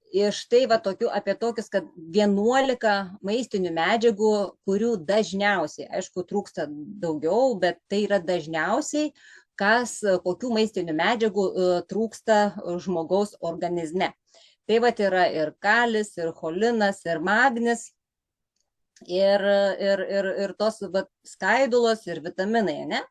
štai va apie tokius, kad 11 maistinių medžiagų, kurių dažniausiai, aišku, trūksta daugiau, bet tai yra dažniausiai, kokių maistinių medžiagų trūksta žmogaus organizme. Tai va yra ir kalis, ir cholinas, ir magnis, ir tos skaidulos, ir vitaminai, ne?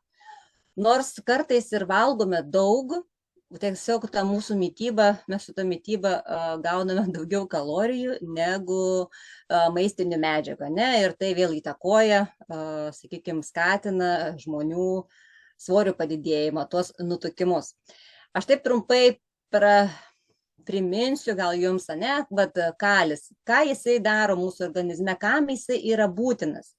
Nors kartais ir valgome daug, tiesiog ta mūsų mityba, mes su ta mityba gauname daugiau kalorijų negu maistinių medžiagų, ne? Ir tai vėl įtakoja, sakykime, skatina žmonių svorio padidėjimą, tuos nutukimus. Aš taip trumpai priminsiu gal jums, ne, bet kalis, ką jisai daro mūsų organizme, kam jisai yra būtinas.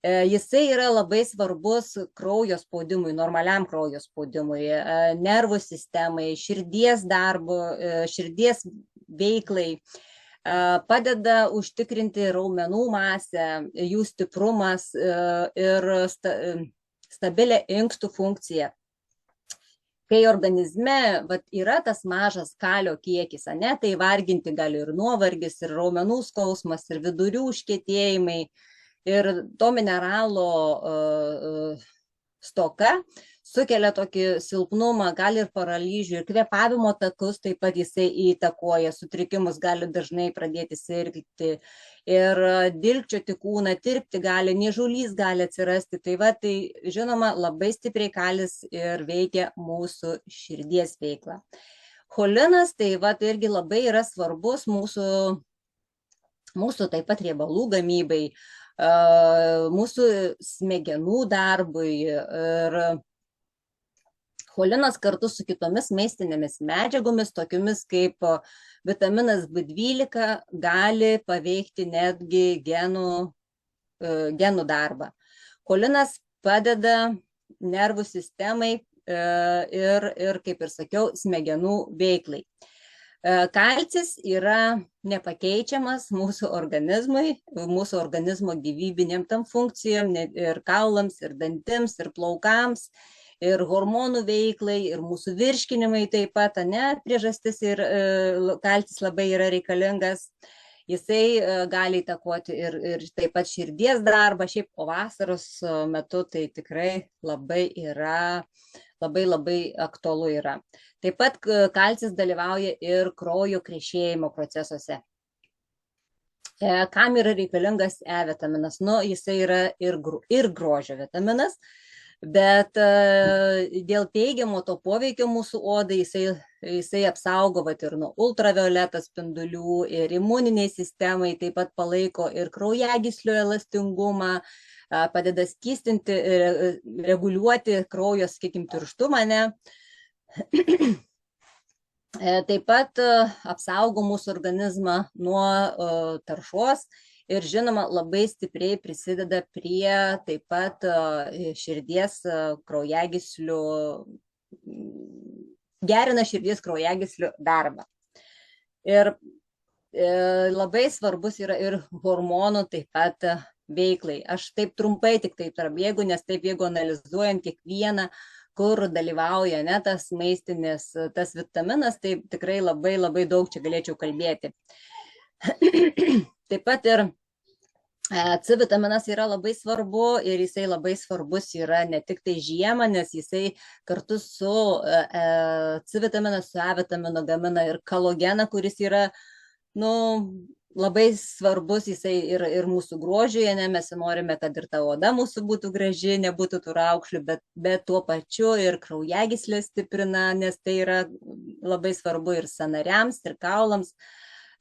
Jisai yra labai svarbus kraujo spaudimui, normaliam kraujo spaudimui, nervų sistemai, širdies darbo, širdies veiklai, padeda užtikrinti raumenų masę, jų stiprumas ir stabilę inkstų funkciją. Kai organizme yra tas mažas kalio kiekis, ne, tai varginti gali ir nuovargis, ir raumenų skausmas, ir vidurių užkietėjimai. Ir to mineralo stoka sukelia tokį silpnumą, gali ir paralyžių, ir kvėpavimo takus taip pat jisai įtakoja, sutrikimus gali dažnai pradėti sirgti, ir dilgčioti kūną, tirpti gali, niežulys gali atsirasti. Tai va, tai žinoma, labai stipriai kalis ir veikia mūsų širdies veiklą. Cholinas, tai va, tai irgi labai yra svarbus mūsų taip pat riebalų gamybai, mūsų smegenų darbui, ir Cholinas kartu su kitomis maistinėmis medžiagomis, tokiomis kaip vitaminas B12, gali paveikti netgi genų darbą. Cholinas padeda nervų sistemai ir, kaip ir sakiau, smegenų veiklai. Kalcis yra nepakeičiamas mūsų organizmui, mūsų organizmo gyvybinėm tam funkcijom, ir kaulams, ir dantims, ir plaukams, ir hormonų veiklai, ir mūsų virškinimai taip pat, priežastis ir kalcis labai yra reikalingas. Jisai gali įtakoti ir taip pat širdies darbą, šiaip po vasaros metu tai tikrai labai aktualu yra. Taip pat kalcis dalyvauja ir kraujo krešėjimo procesuose. Kam yra reikalingas E vitaminas? Jisai yra ir grožio vitaminas, bet dėl teigiamo to poveikio mūsų odai jisai apsaugo ir nuo ultravioleto spindulių, ir imuniniai sistemai, taip pat palaiko ir kraujagyslių elastingumą, padeda skystinti, reguliuoti kraujo, sakykime, tirštumą, Taip pat apsaugo mūsų organizmą nuo taršos ir, žinoma, labai stipriai prisideda prie taip pat širdies kraujagyslių, gerina širdies kraujagyslių darbą. Ir labai svarbus yra ir hormonų taip pat veiklai. Aš taip trumpai tik taip prabėgu, nes taip jeigu analizuojant kiekvieną, kur dalyvauja tas maistinis, tas vitaminas, tai tikrai labai daug čia galėčiau kalbėti. Taip pat ir C vitaminas yra labai svarbu ir jisai labai svarbus yra ne tik tai žiemą, nes jisai kartu su C vitaminas, su A vitaminu gamina ir kolageną, kuris yra, labai svarbus jisai ir mūsų grožiui, mes norime, kad ir ta oda mūsų būtų graži, nebūtų tų raukšlių, bet tuo pačiu ir kraujagyslės stiprina, nes tai yra labai svarbu ir sąnariams, ir kaulams,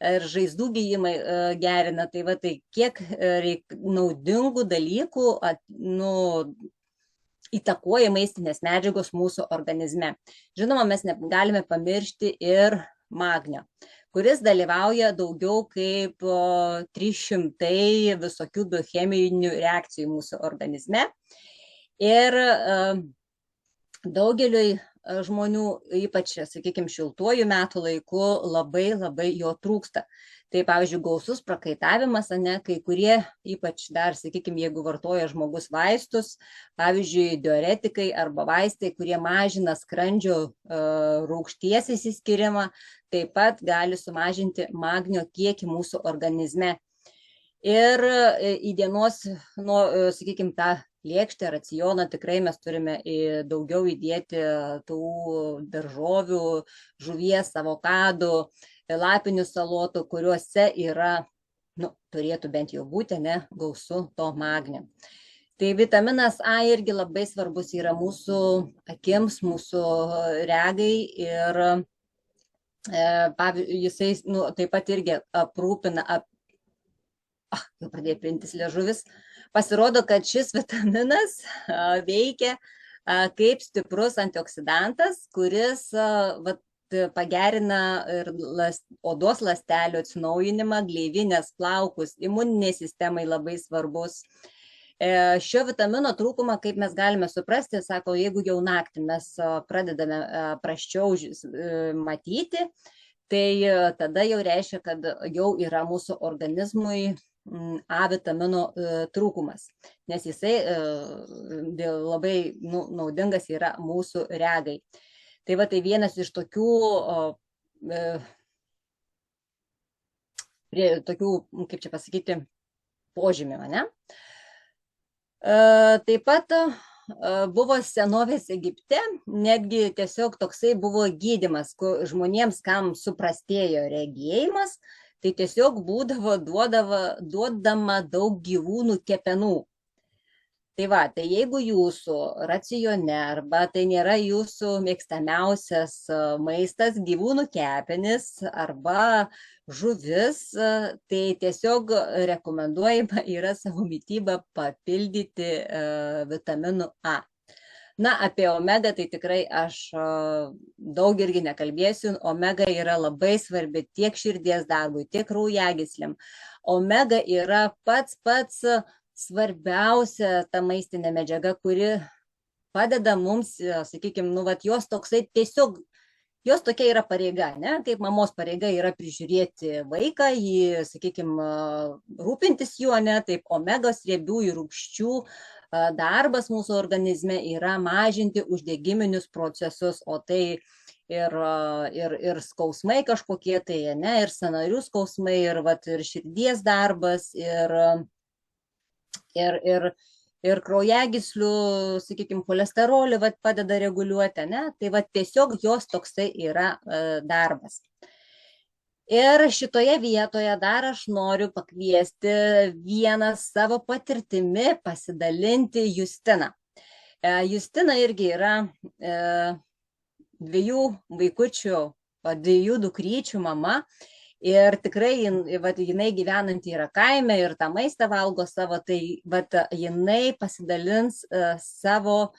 ir žaizdų gijimai gerina. Tai kiek naudingų dalykų įtakoja maistinės medžiagos mūsų organizme. Žinoma, mes negalime pamiršti ir magnio, kuris dalyvauja daugiau kaip 300 visokių biocheminių reakcijų mūsų organizme. Ir daugeliui žmonių, ypač, sakykime, šiltuoju metų laiku, labai jo trūksta. Tai, pavyzdžiui, gausus prakaitavimas, kai kurie, ypač dar, sakykime, jeigu vartoja žmogus vaistus, pavyzdžiui, diuretikai arba vaistai, kurie mažina skrandžio rūgšties išsiskyrimą, taip pat gali sumažinti magnio kiekį mūsų organizme. Ir į dienos, sakykime, tą lėkštę, racioną tikrai mes turime daugiau įdėti tų daržovių, žuvies, avokadų, lapinių salotų, kuriuose yra, turėtų bent jau būti, gausu to magnio. Tai vitaminas A irgi labai svarbus yra mūsų akims, mūsų regai ir jisai taip pat irgi aprūpina, jau pradėjo pintis liežuvis, pasirodo, kad šis vitaminas veikia kaip stiprus antioksidantas, kuris pagerina ir odos ląstelių atsinaujinimą, gleivinės, plaukus, imuniniai sistemai labai svarbus. Šio vitamino trūkumą, kaip mes galime suprasti, sako, jeigu jau naktį mes pradedame prasčiau matyti, tai tada jau reiškia, kad jau yra mūsų organizmui A vitamino trūkumas, nes jisai labai naudingas yra mūsų regai. Tai tai vienas iš tokių, kaip čia pasakyti, požymių, Taip pat buvo senovės Egipte, netgi tiesiog toksai buvo gydymas žmonėms, kam suprastėjo regėjimas, tai tiesiog būdavo duodama daug gyvūnų kepenų. Tai jeigu jūsų racione arba tai nėra jūsų mėgstamiausias maistas, gyvūnų kepenis arba žuvis, tai tiesiog rekomenduojama yra savo mitybą papildyti vitaminu A. Na, apie omegą tai tikrai aš daug irgi nekalbėsiu. Omega yra labai svarbi tiek širdies darbui, tiek kraujagyslėm. Omega yra pats svarbiausia ta maistinė medžiaga, kuri padeda mums, sakykime, jos toksai tiesiog, jos tokia yra pareiga, ne? Kaip mamos pareiga yra prižiūrėti vaiką, jį, sakykime, rūpintis juo, ne? Taip omegos riebiųjų rūgščių darbas mūsų organizme yra mažinti uždegiminius procesus, o tai ir skausmai kažkokie tai, ne? Ir sąnarių skausmai, ir širdies darbas, ir kraujagyslių, sakykime, cholesterolį padeda reguliuoti, ne? Tai tiesiog jos toksai yra darbas. Ir šitoje vietoje dar aš noriu pakviesti vieną savo patirtimi pasidalinti Justiną. Justina irgi yra 2 vaikučių, 2 dukryčių mama. Ir tikrai jinai gyvenanti yra kaime ir tą maistą valgo savo, tai jinai pasidalins savo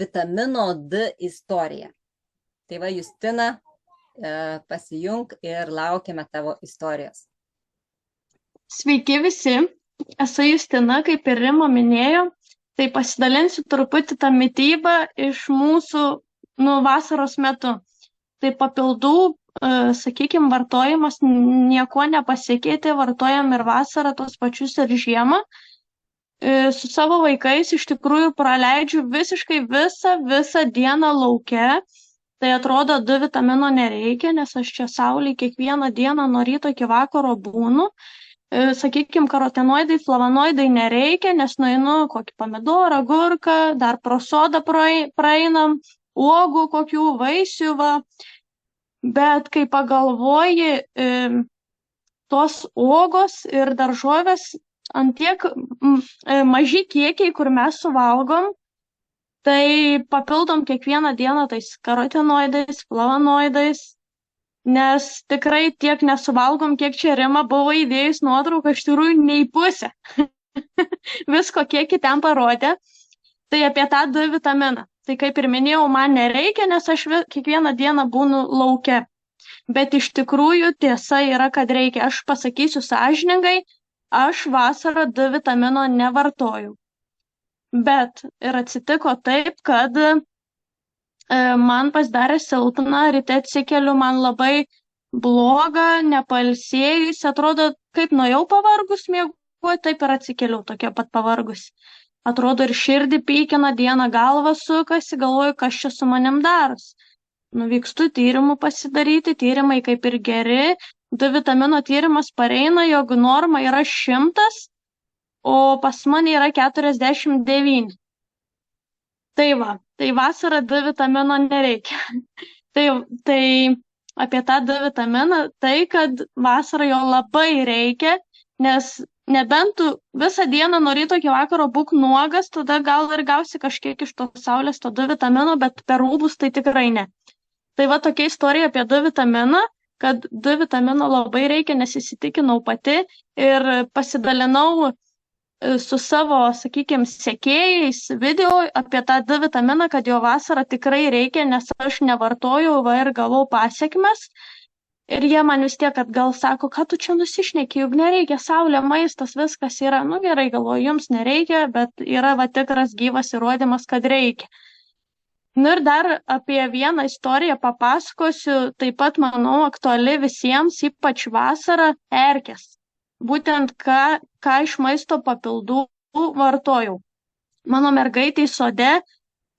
vitamino D istoriją. Tai Justina, pasijunk ir laukiame tavo istorijos. Sveiki visi, esu Justina, kaip ir Rima minėjo, tai pasidalinsiu truputį tą mitybą iš mūsų vasaros metu. Tai papildų, sakykime, vartojimas nieko nepasikeitė, vartojam ir vasarą tos pačius ir žiemą. Su savo vaikais iš tikrųjų praleidžiu visiškai visą dieną lauke. Tai atrodo, D vitamino nereikia, nes aš čia saulėj kiekvieną dieną nuo ryto iki vakaro būnu. Sakykime, karotenoidai, flavonoidai nereikia, nes nueinu kokį pomidorą, agurką, dar pro sodą praeinam, uogų kokių, vaisių, Bet kai pagalvoji, tos uogos ir daržovės ant tiek maži kiekiai, kur mes suvalgom, tai papildom kiekvieną dieną tais karotenoidais, flavonoidais, nes tikrai tiek nesuvalgom, kiek čia Rima buvo įdėjus nuotrauką, iš tikrųjų nei pusę. Visko kiekį ten parodė. Tai apie tą D vitaminą. Tai kaip ir minėjau, man nereikia, nes aš kiekvieną dieną būnu lauke. Bet iš tikrųjų tiesa yra, kad reikia. Aš pasakysiu sąžiningai, aš vasarą D vitamino nevartoju. Bet ir atsitiko taip, kad man pasidarė silpna, ryte atsikeliu, man labai bloga, nepailsėjus, atrodo, kaip nuėjau pavargus miegoti, taip ir atsikeliu tokia pat pavargus. Atrodo, ir širdį pykina, dieną galva sukasi, galvoju, kas čia su manim daros. Nuvykstu tyrimų pasidaryti, tyrimai kaip ir geri, D vitamino tyrimas pareina, jog norma yra 100, o pas mane yra 49. Tai vasarą D vitamino nereikia. Tai apie tą D vitaminą, tai kad vasarą jo labai reikia, nes nebent tu visą dieną nuo ryto iki vakaro būk nuogas, tada gal ir gausi kažkiek iš to saulės to D vitamino, bet per rūbus tai tikrai ne. Tai tokia istorija apie D vitaminą, kad D vitamino labai reikia, nes įsitikinau pati ir pasidalinau su savo, sakykime, sekėjais video apie tą D vitaminą, kad jo vasarą tikrai reikia, nes aš nevartojau ir gavau pasekmes. Ir jie man vis tiek atgal sako, ką tu čia nusišneki, juk nereikia, saulė, maistas, viskas yra. Gerai, galvoju, jums nereikia, bet yra tikras gyvas įrodymas, kad reikia. Ir dar apie vieną istoriją papasakosiu, taip pat, manau, aktuali visiems, ypač vasarą, erkės. Būtent ką iš maisto papildų vartojau. Mano mergaitė sode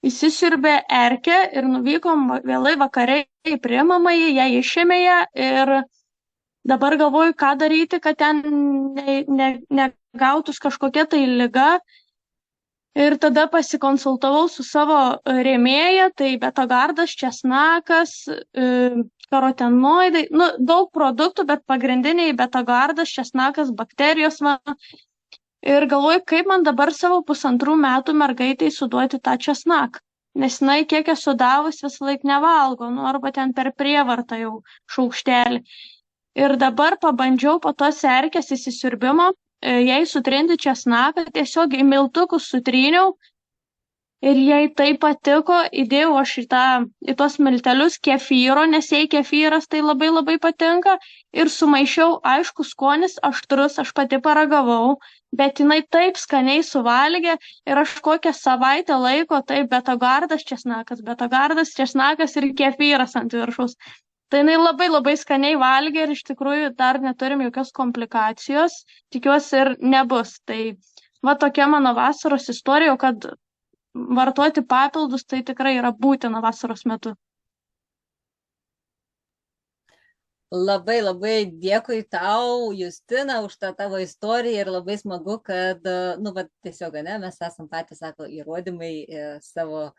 įsisiurbė erkę ir nuvykom vėlai vakare prie mamai, ją išėmė ją ir dabar galvoju, ką daryti, kad ten negautus kažkokia tai liga. Ir tada pasikonsultavau su savo rėmėja, tai betagardas, česnakas, karotenoidai, daug produktų, bet pagrindiniai betagardas, česnakas, bakterijos. Ir galvoju, kaip man dabar savo 1,5 metų mergaitai suduoti tą česnaką. Nes jinai kiek esu davus visą laiką nevalgo, arba ten per prievartą jau šaukštelį. Ir dabar pabandžiau po tos erkės įsisiurbimo, jei sutrinti česnaką, tiesiog į miltukus sutryniau ir jai tai patiko, įdėjau aš į tuos miltelius kefyro, nes jai kefyras tai labai labai patinka ir sumaišiau, aišku, skonis aštrus, aš pati paragavau, bet jinai taip skaniai suvalgė ir aš kokią savaitę laiko taip betogardas česnakas ir kefyras ant viršaus. Tai jinai labai labai skaniai valgė ir iš tikrųjų dar neturim jokios komplikacijos, tikiuosi ir nebus. Tai va tokia mano vasaros istorija, kad vartoti papildus tai tikrai yra būtina vasaros metu. Labai labai dėkui tau, Justina, už tą tavo istoriją ir labai smagu, kad, tiesiog, mes esam patys, sako, įrodymai savo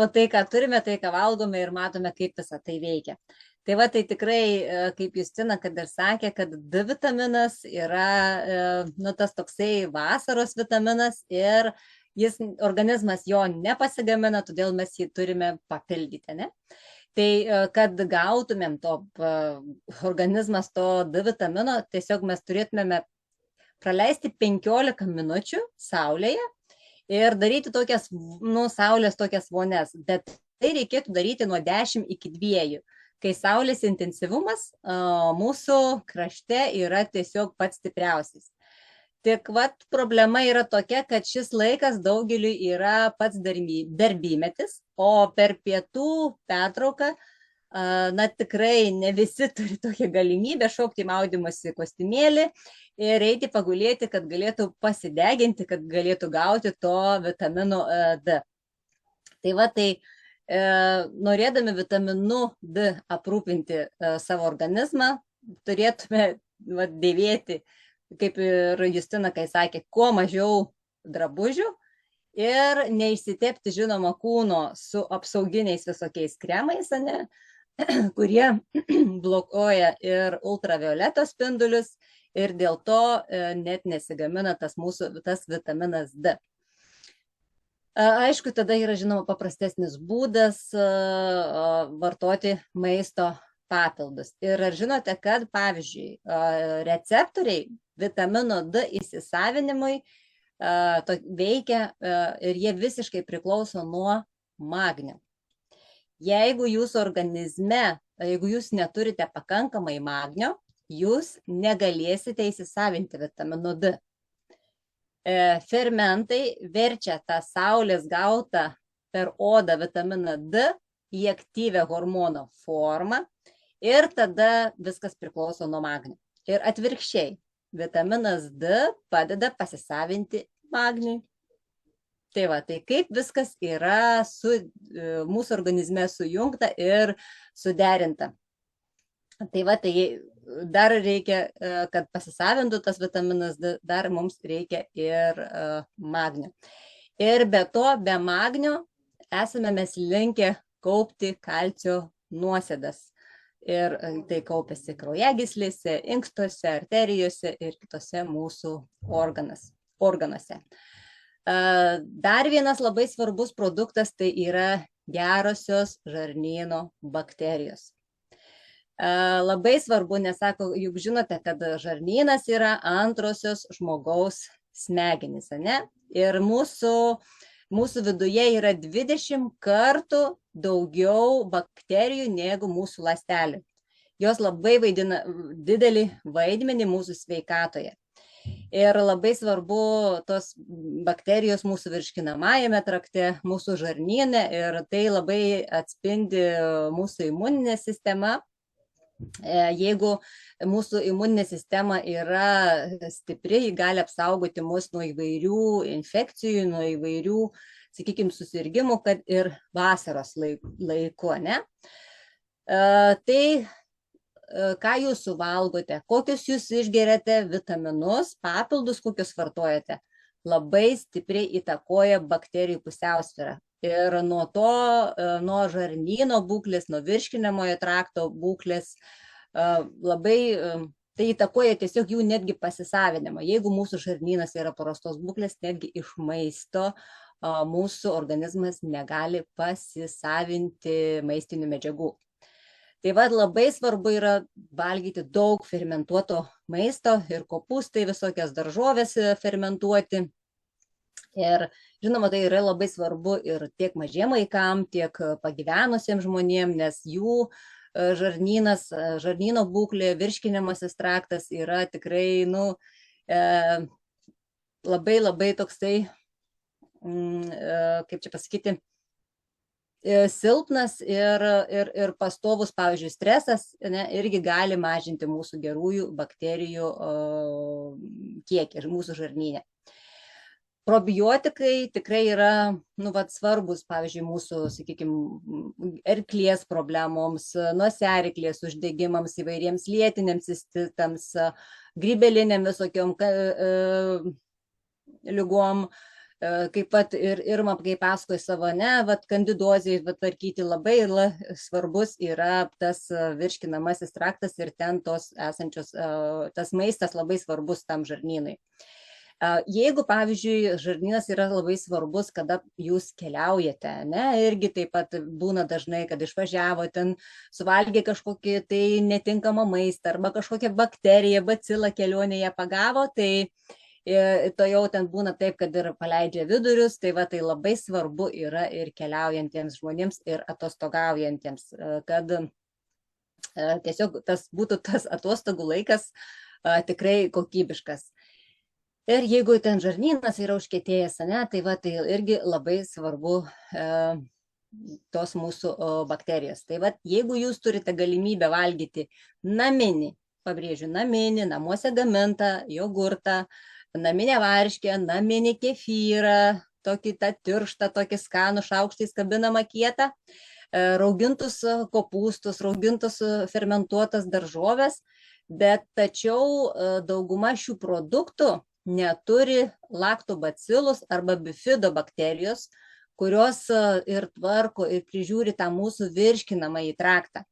tai, ką turime, tai, ką valgome ir matome, kaip visą tai veikia. Tai va, tai tikrai, kaip Justina, kad ir sakė, kad D vitaminas yra, tas toksai vasaros vitaminas ir organizmas jo nepasigamina, todėl mes jį turime papildyti, ne? Tai, kad gautumėm organizmas to D vitamino, tiesiog mes turėtumėme praleisti 15 minučių saulėje ir daryti tokias, saulės tokias vones, bet tai reikėtų daryti nuo 10 iki 2, kai saulės intensyvumas mūsų krašte yra tiesiog pats stipriausias. Tik problema yra tokia, kad šis laikas daugeliui yra pats darbymetis, o per pietų pertrauką, tikrai ne visi turi tokią galimybę šokti į maudymosi kostiumėlį ir eiti pagulėti, kad galėtų pasideginti, kad galėtų gauti to vitamino D. Tai norėdami vitaminu D aprūpinti savo organizmą, turėtume dėvėti, kaip ir Justina, kai sakė, kuo mažiau drabužių ir neišsitepti, žinoma, kūno su apsauginiais visokiais kremais, kurie blokuoja ir ultravioleto spindulius ir dėl to net nesigamina tas vitaminas D. Aišku, tada yra, žinoma, paprastesnis būdas vartoti maisto papildus. Ir ar žinote, kad, pavyzdžiui, receptoriai vitamino D įsisavinimui veikia ir jie visiškai priklauso nuo magnio. Jeigu jūsų organizme, jeigu jūs neturite pakankamai magnio, jūs negalėsite įsisavinti vitamino D. Fermentai verčia tą saulės gautą per odą vitaminą D į aktyvią hormono formą ir tada viskas priklauso nuo magnio. Ir atvirkščiai, vitaminas D padeda pasisavinti magniui. Tai kaip viskas yra mūsų organizme sujungta ir suderinta. Tai dar reikia, kad pasisavintų tas vitaminas D, dar mums reikia ir magnio. Ir be to, be magnio esame mes linkę kaupti kalcio nuosėdas. Ir tai kaupiasi kraujagyslėse, inkstuose, arterijose ir kitose mūsų organuose. Dar vienas labai svarbus produktas tai yra gerosios žarnyno bakterijos. Labai svarbu, nes sako, juk žinote, kad žarnynas yra antrosios žmogaus smegenys, ne? Ir mūsų viduje yra 20 kartų daugiau bakterijų negu mūsų ląstelių. Jos labai vaidina didelį vaidmenį mūsų sveikatoje. Ir labai svarbu tos bakterijos mūsų virškinamajame trakte, mūsų žarnyne ir tai labai atspindi mūsų imuninė sistema. Jeigu mūsų imuninė sistema yra stipri, ji gali apsaugoti mus nuo įvairių infekcijų, nuo įvairių, sakykime, susirgymų, kad ir vasaros laiku, ne? Tai ką jūs suvalgote, kokius jūs išgeriate vitaminus, papildus, kokius vartojate, labai stipriai įtakoja bakterijų pusiausvyrą. Ir nuo žarnyno būklės, nuo virškinamojo trakto būklės labai tai įtakoja tiesiog jų netgi pasisavinimą. Jeigu mūsų žarnynas yra prastos būklės, netgi iš maisto mūsų organizmas negali pasisavinti maistinių medžiagų. Tai labai svarbu yra valgyti daug fermentuoto maisto ir kopūstai, visokias daržovės fermentuoti. Ir žinoma, tai yra labai svarbu ir tiek mažiem vaikam, tiek pagyvenusiems žmonėm, nes jų žarnynas, žarnyno būklė, virškinamasis traktas yra tikrai, labai labai toksai, kaip čia pasakyti, silpnas ir pastovus, pavyzdžiui, stresas irgi gali mažinti mūsų gerųjų bakterijų kiekį mūsų žarnyne. Probiotikai tikrai yra svarbus, pavyzdžiui, mūsų, sakykime, erklės problemoms, nosiaryklės uždegimams, įvairiems lėtiniams cistitams, grybelinėm visokiom lygom, kaip pat ir Irma, kaip pasakoja savo, kandidozijai tvarkyti labai svarbus yra tas virškinamasis traktas ir ten tos esančios, tas maistas labai svarbus tam žarnynui. Jeigu, pavyzdžiui, žarnynas yra labai svarbus, kada jūs keliaujate, irgi taip pat būna dažnai, kad išvažiavo, ten suvalgė kažkokį tai netinkamą maistą arba kažkokią bakteriją, bacilą kelionėje pagavo, tai to jau ten būna taip, kad ir paleidžia vidurius, tai tai labai svarbu yra ir keliaujantiems žmonėms ir atostogaujantiems, kad tiesiog tas būtų tas atostogų laikas tikrai kokybiškas. Ir jeigu ten žarnynas yra užkietėjęs, tai tai irgi labai svarbu tos mūsų bakterijos. Tai jeigu jūs turite galimybę valgyti naminį, pabrėžiu, naminį, namuose gamintą jogurtą, naminę varškę, naminį kefyrą, tokį tą tirštą, tokį skanų šaukštais kabinamą kietą, raugintus kopūstus, raugintus fermentuotas daržoves, bet tačiau dauguma šių produktų neturi laktobacillus arba bifidobakterijos, kurios ir tvarko ir prižiūri tą mūsų virškinamąjį traktą.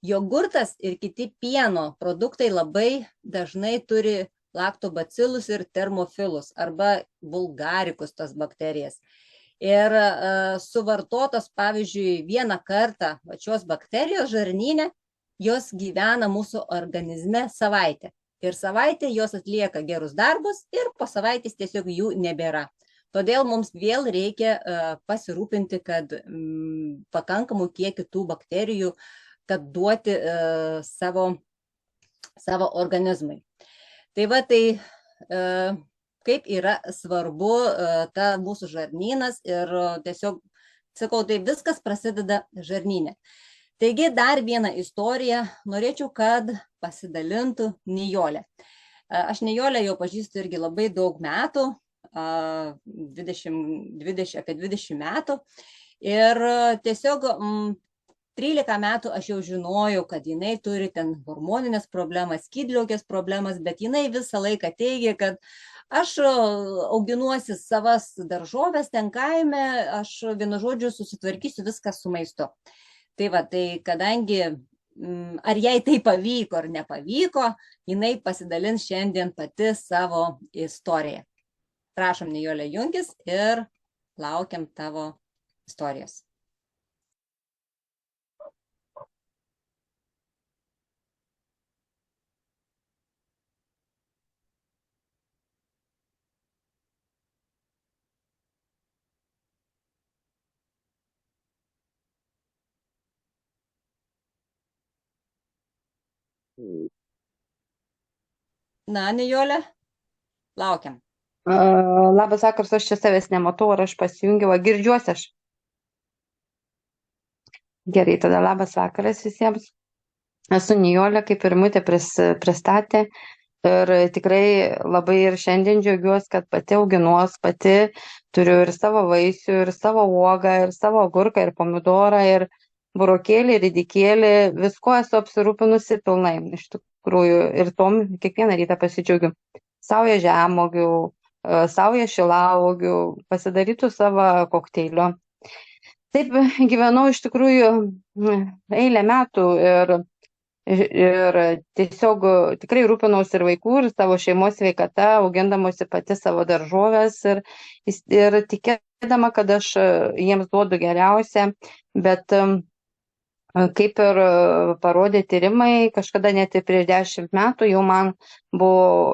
Jogurtas ir kiti pieno produktai labai dažnai turi laktobacillus ir termofilus arba bulgarikus tas bakterijas. Ir suvartotos, pavyzdžiui, vieną kartą šios bakterijos žarnyne, jos gyvena mūsų organizme savaitę. Ir savaitę jos atlieka gerus darbus ir po savaitės tiesiog jų nebėra. Todėl mums vėl reikia pasirūpinti, kad pakankamų kiekį tų bakterijų, kad duoti savo organizmui. Tai kaip yra svarbu ta mūsų žarnynas ir tiesiog, sakau, tai viskas prasideda žarnyne. Taigi dar vieną istoriją norėčiau, kad pasidalintų Nijolė. Aš Nijolę jau pažįstu irgi labai daug metų, apie 20 metų. Ir tiesiog 13 metų aš jau žinojau, kad jinai turi ten hormoninės problemas, skydliaukės problemas, bet jinai visą laiką teigia, kad aš auginuosi savas daržoves ten kaime, aš vienu žodžiu susitvarkysiu viską su maistu. Tai kadangi, ar jai tai pavyko ar nepavyko, jinai pasidalins šiandien pati savo istoriją. Prašom, Nijolė, junkis ir laukiam tavo istorijos. Na, Nijolė, laukiam. Labas vakaras, aš čia savęs nematau, ar aš pasijungiau, girdžiuosi aš. Gerai, tada labas vakaras visiems. Esu Nijolė, kaip ir Mutė pristatė. Ir tikrai labai ir šiandien džiaugiuosi, kad pati auginuos, pati turiu ir savo vaisių, ir savo uogą, ir savo agurką, ir pomidorą, ir burokėlį, ir ridikėlį. Visko esu apsirūpinusi pilnai, iš tikrųjų. Ir tom kiekvieną rytą pasidžiaugiu. Sauja žemuogių, sauja šilauogių, pasidarytų savo kokteilio. Taip gyvenau iš tikrųjų eilę metų ir tiesiog tikrai rūpinausi ir vaikų, ir savo šeimos sveikata, augindamosi pati savo daržoves ir tikėdama, kad aš jiems duodu geriausią, bet Kaip ir parodė tyrimai, kažkada net ir prieš 10 metų jau man buvo,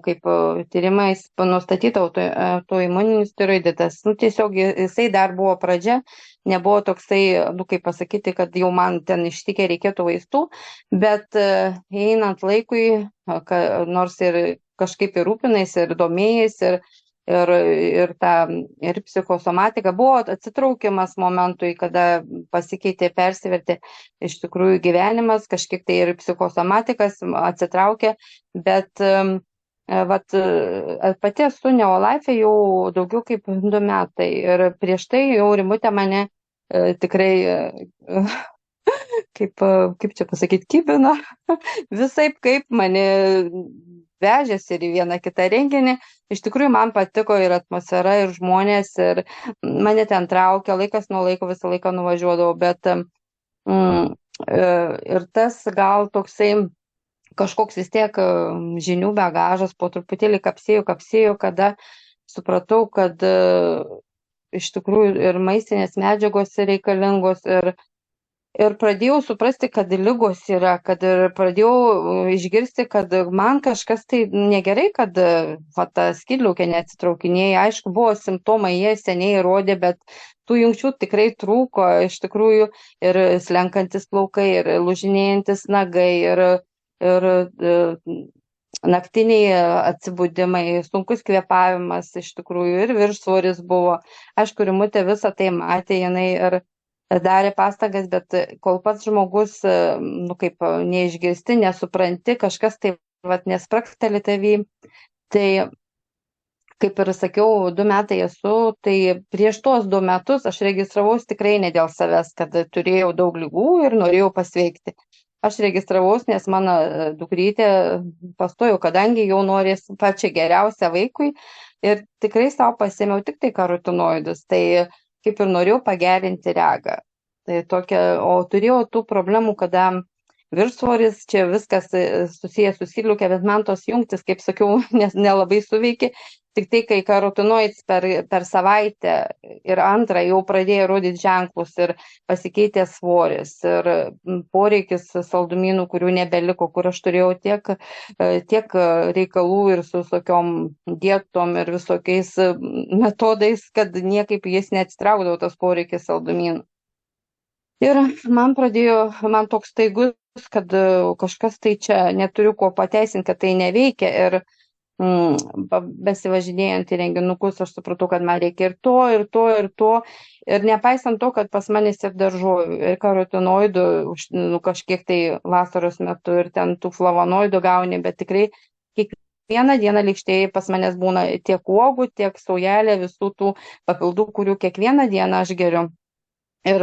kaip tyrimais nustatyta autoimuninis tiroiditas. Tiesiog jisai dar buvo pradžia, nebuvo toksai, kaip pasakyti, kad jau man ten ištikė reikėtų vaistų, bet einant laikui, nors ir kažkaip ir rūpinais, ir domėjais, ir psichosomatika, buvo atsitraukimas momentui, kada pasikeitė, persivertė iš tikrųjų gyvenimas, kažkiek tai ir psichosomatikas atsitraukė, bet pati esu Neolife jau daugiau kaip 2 metai ir prieš tai jau Rimutė mane tikrai, kaip čia pasakyti, kibino, visaip kaip mane vežėsi ir į vieną kitą renginį. Iš tikrųjų, man patiko ir atmosfera, ir žmonės, ir mane ten traukė, laikas nuo laiko visą laiką nuvažiuodavau, bet ir tas gal toksai kažkoks vis tiek žinių bagažas po truputėlį kapsėjo, kada supratau, kad iš tikrųjų ir maistinės medžiagos reikalingos, ir pradėjau suprasti, kad ligos yra, kad ir pradėjau išgirsti, kad man kažkas tai negerai, kad ta skydliaukė neatsitraukinėja. Aišku, buvo simptomai, jie seniai rodė, bet tų jungčių tikrai trūko, iš tikrųjų, ir slenkantis plaukai, ir lūžinėjantis nagai, ir naktiniai atsibudimai, sunkus kvėpavimas, iš tikrųjų, ir viršsvoris buvo. Aišku, Rimutė visą tai matė, jinai ir darė pastangas, bet kol pats žmogus, kaip neišgirsti, nesupranti, kažkas tai nesprakteli tavy. Tai, kaip ir sakiau, 2 metai esu, tai prieš tuos 2 metus aš registravaus tikrai ne dėl savęs, kad turėjau daug ligų ir norėjau pasveikti. Aš registravaus, nes mano dukrytė pastojau, kadangi jau norės pačią geriausią vaikui ir tikrai savo pasėmiau tik tai karotinoidus. Tai kaip ir norėjau pagerinti regą. Tai tokia, o turėjau tų problemų, kada viršsvoris, čia viskas susijęs su skydliauke, bet man tos jungtis, kaip sakiau, nelabai suveikė. Tik tai, kai karotinoids per savaitę ir antrą jau pradėjo rodyti ženklus ir pasikeitė svoris ir poreikis saldumynų, kurių nebeliko, kur aš turėjau tiek reikalų ir su tokiom dietom ir visokiais metodais, kad niekaip jis neatsitraukdavo tas poreikis saldumynų. Ir man toks staigus, kad kažkas tai čia neturiu ko pateisinti, kad tai neveikia. Ir besivažinėjant į renginukus, aš supratau, kad man reikia ir to, ir to, ir to. Ir nepaisant to, kad pas manęs ir daržovių, ir karotinoidų, kažkiek tai vasaros metu, ir ten tų flavonoidų gauni, bet tikrai kiekvieną dieną lygštėje pas manęs būna tiek uogų, tiek saujelė, visų tų papildų, kurių kiekvieną dieną aš geriu. Ir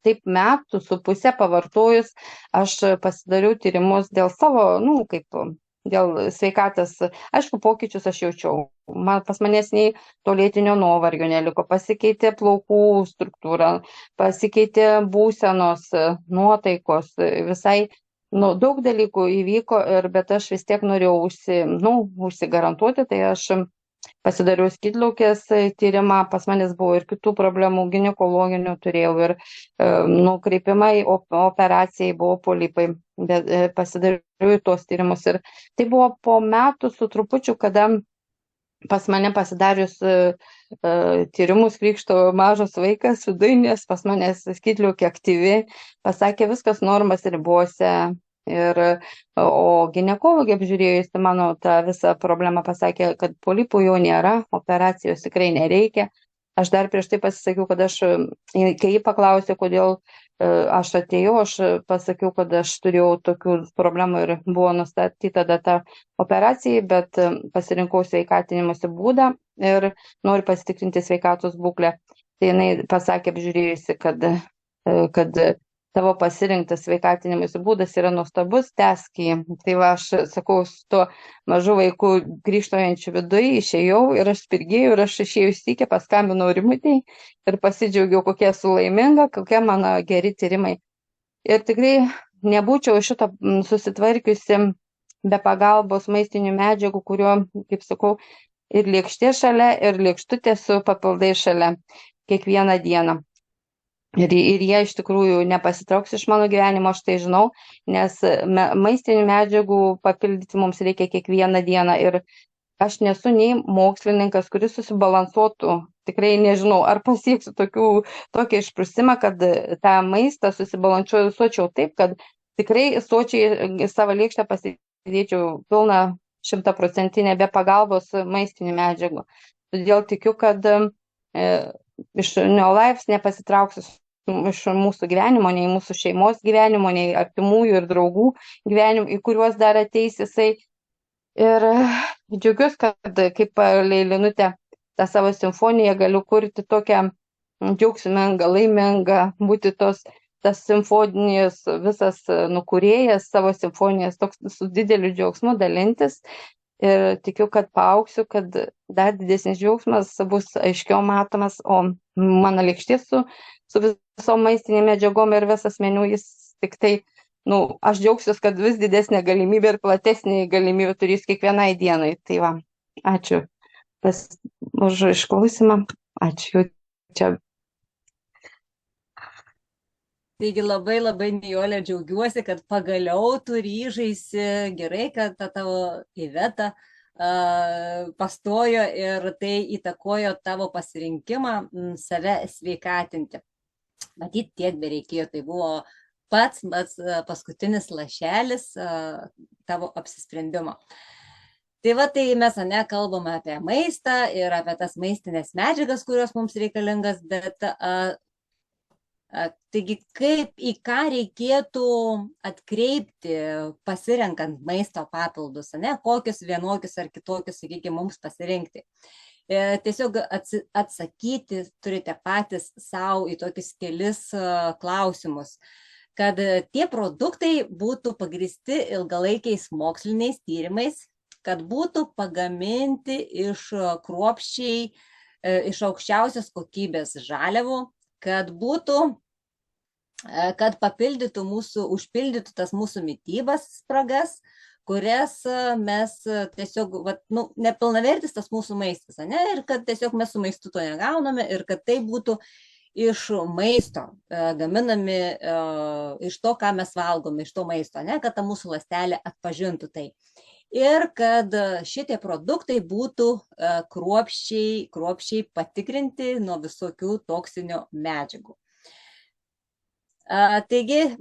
taip 1.5 metų pavartojus, aš pasidariau tyrimus dėl savo, dėl sveikatos. Aišku, pokyčius aš jaučiau. Pas manęs nei to lėtinio nuovargio neliko, pasikeitė plaukų struktūra, pasikeitė būsenos, nuotaikos, visai daug dalykų įvyko, bet aš vis tiek norėjau užsigarantuoti, tai aš pasidariau skydliaukės tyrimą, pas manęs buvo ir kitų problemų, ginekologinių turėjau ir nukreipimai, operacijai buvo polipai, bet pasidariau tuos tyrimus ir tai buvo po 1 metų su trupučiu, kada pas mane pasidarius tyrimus krikšto mažas vaikas viduj, nes pas manęs skydliaukė aktyvi, pasakė viskas normos ribose. O ginekologė apžiūrėjusi mano tą visą problemą pasakė, kad polipų jau nėra, operacijos tikrai nereikia. Aš dar prieš tai pasisakiau, kad kai jį paklausė, kodėl aš atėjau, aš pasakiau, kad aš turėjau tokių problemų ir buvo nustatyta data operacijai, bet pasirinkau sveikatinimosi būdą ir noriu pasitikrinti sveikatos būklę. Tai jinai pasakė apžiūrėjusi, kad tavo pasirinktas sveikatinimas būdas yra nuostabus, tęsk jį. Tai aš sakau, su tuo mažu vaiku grįžtojančiu viduje išėjau ir aš spirgėjau ir aš išėjau įsitikę, paskambinau Rimutei ir pasidžiaugiau, kokia esu laiminga, kokie mano geri tyrimai. Ir tikrai nebūčiau šito susitvarkiusi be pagalbos maistinių medžiagų, kurio, kaip sakau, ir lėkštė šalia, ir lėkštutė su papildai šalia kiekvieną dieną. Ir jie iš tikrųjų nepasitrauks iš mano gyvenimo, aš tai žinau, nes maistinių medžiagų papildyti mums reikia kiekvieną dieną. Ir aš nesu nei mokslininkas, kuris susibalansuotų. Tikrai nežinau, ar pasieksiu tokį išprusimą, kad tą maistą susibalansuočiau taip, kad tikrai sočiai savo lėkštę pasidėčiau pilną 100% be pagalbos maistinių medžiagų. Todėl tikiu, kad iš Neolife nepasitrauksiu iš mūsų gyvenimo, nei mūsų šeimos gyvenimo, nei artimųjų ir draugų gyvenimo, į kuriuos dar ateis jisai. Ir džiaugiuosi, kad kaip Leilinutė tą savo simfoniją galiu kurti tokią džiaugsmingą, laimingą, būti tas simfonijos visas nukūrėjas savo simfonijos, toks su dideliu džiaugsmu dalintis. Ir tikiu, kad paaugsiu, kad dar didesnis džiaugsmas bus aiškiau matomas, o mano lėkštė su visom maistinėm medžiagom ir visas meniu jis tik tai, aš džiaugsiuos, kad vis didesnė galimybė ir platesnė galimybė turės kiekvienai dienai. Tai va, ačiū už išklausimą, ačiū čia. Taigi labai Nijolė džiaugiuosi, kad pagaliau tu ryžaisi, gerai, kad ta tavo Iveta pastojo ir tai įtakojo tavo pasirinkimą save sveikatinti. Matyt, tiek bereikėjo, tai buvo pats paskutinis lašelis tavo apsisprendimo. Tai va, tai mes kalbame apie maistą ir apie tas maistinės medžiagas, kurios mums reikalingas, bet taigi į ką reikėtų atkreipti pasirenkant maisto papildus, kokius vienokius ar kitokius, sakykime, mums pasirinkti. Tiesiog atsakyti turite patys savo į tokius kelis klausimus, kad tie produktai būtų pagristi ilgalaikiais moksliniais tyrimais, kad būtų pagaminti iš kruopščiai, iš aukščiausios kokybės žaliavų, kad užpildytų tas mūsų mitybos spragas, kurias mes tiesiog, nepilnavertis tas mūsų maistas, ir kad tiesiog mes su maistu to negauname ir kad tai būtų iš maisto gaminami, iš to, ką mes valgome, iš to maisto, kad ta mūsų ląstelė atpažintų tai. Ir kad šitie produktai būtų kruopščiai patikrinti nuo visokių toksinių medžiagų. Taigi,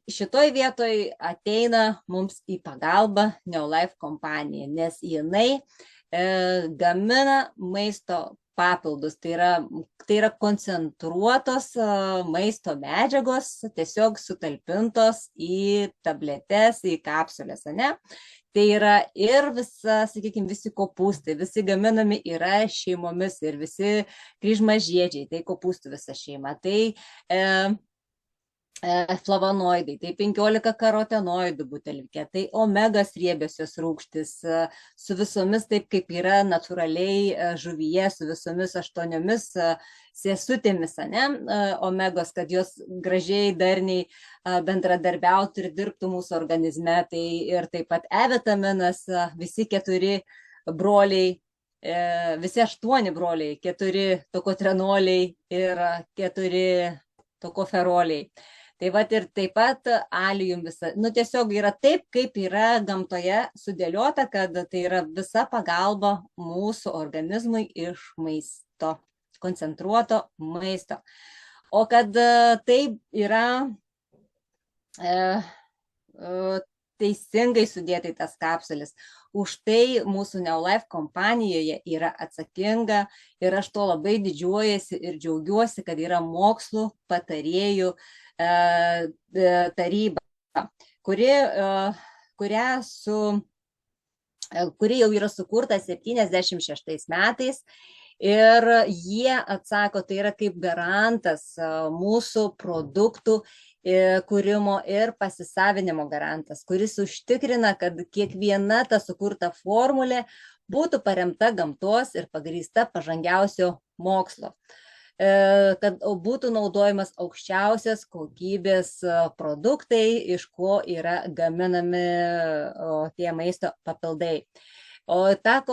šitoj vietoj ateina mums į pagalbą Neolife kompanija, nes jinai gamina maisto papildus, tai yra koncentruotos maisto medžiagos, tiesiog sutalpintos į tabletes, į kapsulės, Tai yra ir visi kopūstai, visi gaminami yra šeimomis ir visi kryžmažiedžiai, tai kopūstų visa šeima, tai flavonoidai, tai 15 karotenoidų butelkė, tai omegas riebiosios rūgštys su visomis, taip kaip yra natūraliai žuvyje, su visomis 8 sesutėmis, omegos, kad jos gražiai, darniai bendradarbiautų ir dirbtų mūsų organizme, tai ir taip pat E-vitaminas, visi 4 broliai, visi 8 broliai, 4 tokotrenoliai ir 4 tokoferoliai. Tai va ir taip pat alium visa, tiesiog yra taip, kaip yra gamtoje sudėliota, kad tai yra visa pagalba mūsų organizmui iš maisto, koncentruoto maisto. O kad tai yra teisingai sudėtai tas kapsulis, už tai mūsų Neolife kompanijoje yra atsakinga ir aš to labai didžiuojasi ir džiaugiuosi, kad yra mokslų patarėjų taryba, kuri jau yra sukurta 76 metais ir jie atsako, tai yra kaip garantas mūsų produktų kūrimo ir pasisavinimo garantas, kuris užtikrina, kad kiekviena ta sukurta formulė būtų paremta gamtos ir pagrįsta pažangiausio mokslo, kad būtų naudojamas aukščiausios kokybės produktai, iš ko yra gaminami tie maisto papildai. O tą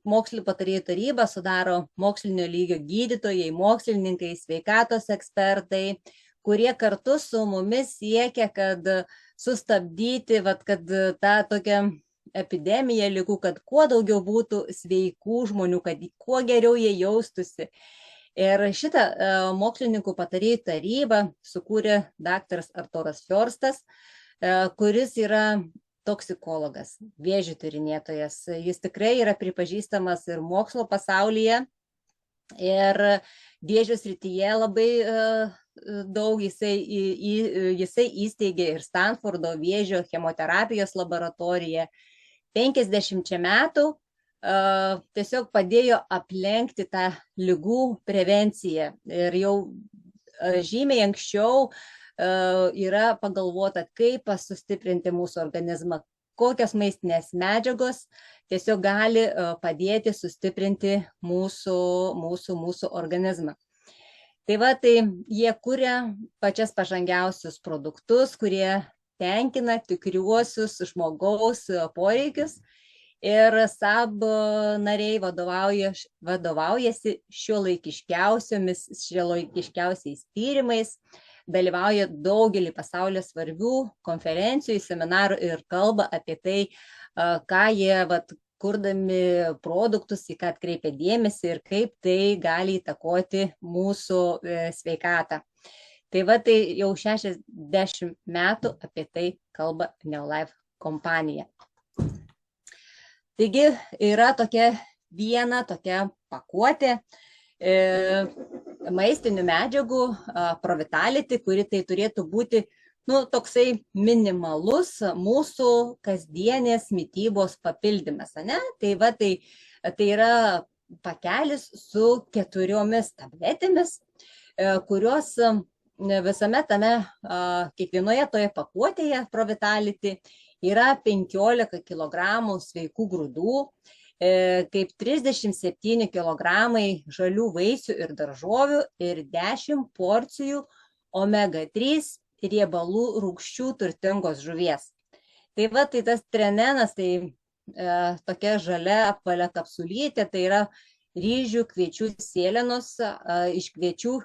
mokslinio patarėjų tarybą sudaro mokslinio lygio gydytojai, mokslininkai, sveikatos ekspertai, kurie kartu su mumis siekia, kad sustabdyti, kad tą tokią epidemiją ligų, kad kuo daugiau būtų sveikų žmonių, kad kuo geriau jie jaustųsi. Ir šitą mokslininkų patarėjų tarybą sukūrė daktaras Artūras Fiorstas, kuris yra toksikologas, vėžių tyrinėtojas. Jis tikrai yra pripažįstamas ir mokslo pasaulyje, ir vėžio srityje labai daug. Jisai įsteigė ir Stanfordo vėžio chemoterapijos laboratoriją. 50 metų tiesiog padėjo aplenkti tą ligų prevenciją. Ir jau žymiai anksčiau yra pagalvota, kaip sustiprinti mūsų organizmą, kokios maistinės medžiagos tiesiog gali padėti sustiprinti mūsų organizmą. Tai jie kuria pačias pažangiausius produktus, kurie tenkina tikriuosius žmogaus poreikius, ir SAB nariai vadovaujasi šiuolaikiškiausiais tyrimais, dalyvauja daugelį pasaulio svarbių konferencijų, seminarų ir kalba apie tai, ką jie kurdami produktus, į ką atkreipia dėmesį ir kaip tai gali įtakoti mūsų sveikatą. Tai jau 60 metų apie tai kalba Neolife kompanija. Taigi yra viena tokia pakuotė maistinių medžiagų Provitality, kuri tai turėtų būti toksai minimalus mūsų kasdienės mitybos papildymas. Tai yra pakelis su 4 tabletėmis, kurios visame tame, kiekvienoje toje pakuotėje Provitality yra 15 kg sveikų grūdų, kaip 37 kg žalių vaisių ir daržovių ir 10 porcijų omega-3 riebalų rūgščių turtingos žuvies. Tai tas trenenas, tai tokia žalia apvalia kapsulytė, tai yra ryžių, kviečių sėlenos iš kviečių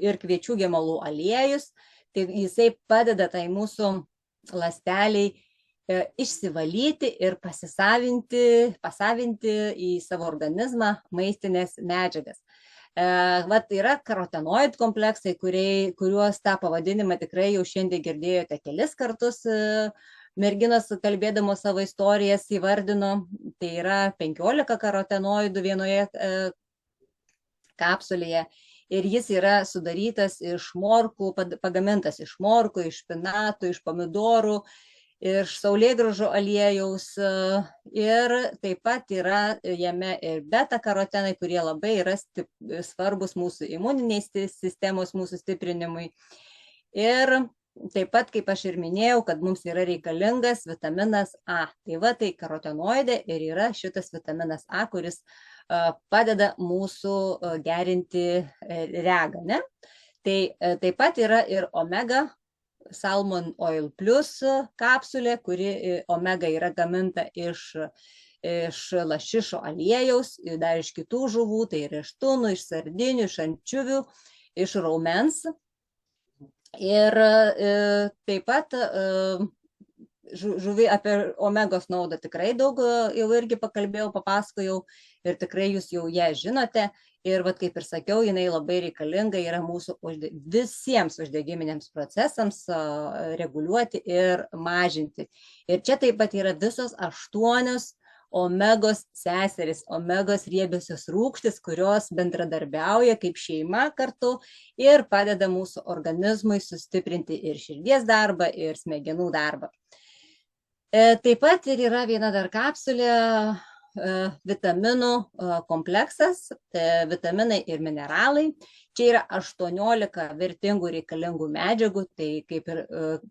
ir kviečių gemalų aliejus. Tai jisai padeda tai mūsų ląsteliai išsivalyti ir pasavinti į savo organizmą maistinės medžiagas. Yra karotenoid kompleksai, kuriuos tą pavadinimą tikrai jau šiandien girdėjote kelis kartus, merginos kalbėdamos savo istorijas įvardino. Tai yra 15 karotenoidų vienoje kapsulėje ir jis yra sudarytas iš morkų, pagamintas iš morkų, iš špinatų, iš pomidorų, iš saulėgrąžų aliejaus, ir taip pat yra jame ir beta karotenai, kurie labai yra svarbus mūsų imuniniai sistemos, mūsų stiprinimui. Ir taip pat, kaip aš ir minėjau, kad mums yra reikalingas vitaminas A. Tai karotenoide ir yra šitas vitaminas A, kuris padeda mūsų gerinti regą. Tai taip pat yra ir omega Salmon Oil Plus kapsulė, kuri omega yra gaminta iš lašišo aliejaus, dar iš kitų žuvų, tai ir iš tunų, iš sardinių, iš ančiuvių, iš raumens. Ir taip pat apie omegos naudą tikrai daug jau irgi pakalbėjau, papasakojau ir tikrai jūs jau ją žinote. Ir kaip ir sakiau, jinai labai reikalinga yra mūsų visiems uždegiminiams procesams reguliuoti ir mažinti. Ir čia taip pat yra visos 8 omegos seserys, omegos riebiosios rūgštys, kurios bendradarbiauja kaip šeima kartu ir padeda mūsų organizmui sustiprinti ir širdies darbą, ir smegenų darbą. Taip pat ir yra viena dar kapsulė, vitaminų kompleksas, vitaminai ir mineralai. Čia yra 18 vertingų reikalingų medžiagų, tai kaip ir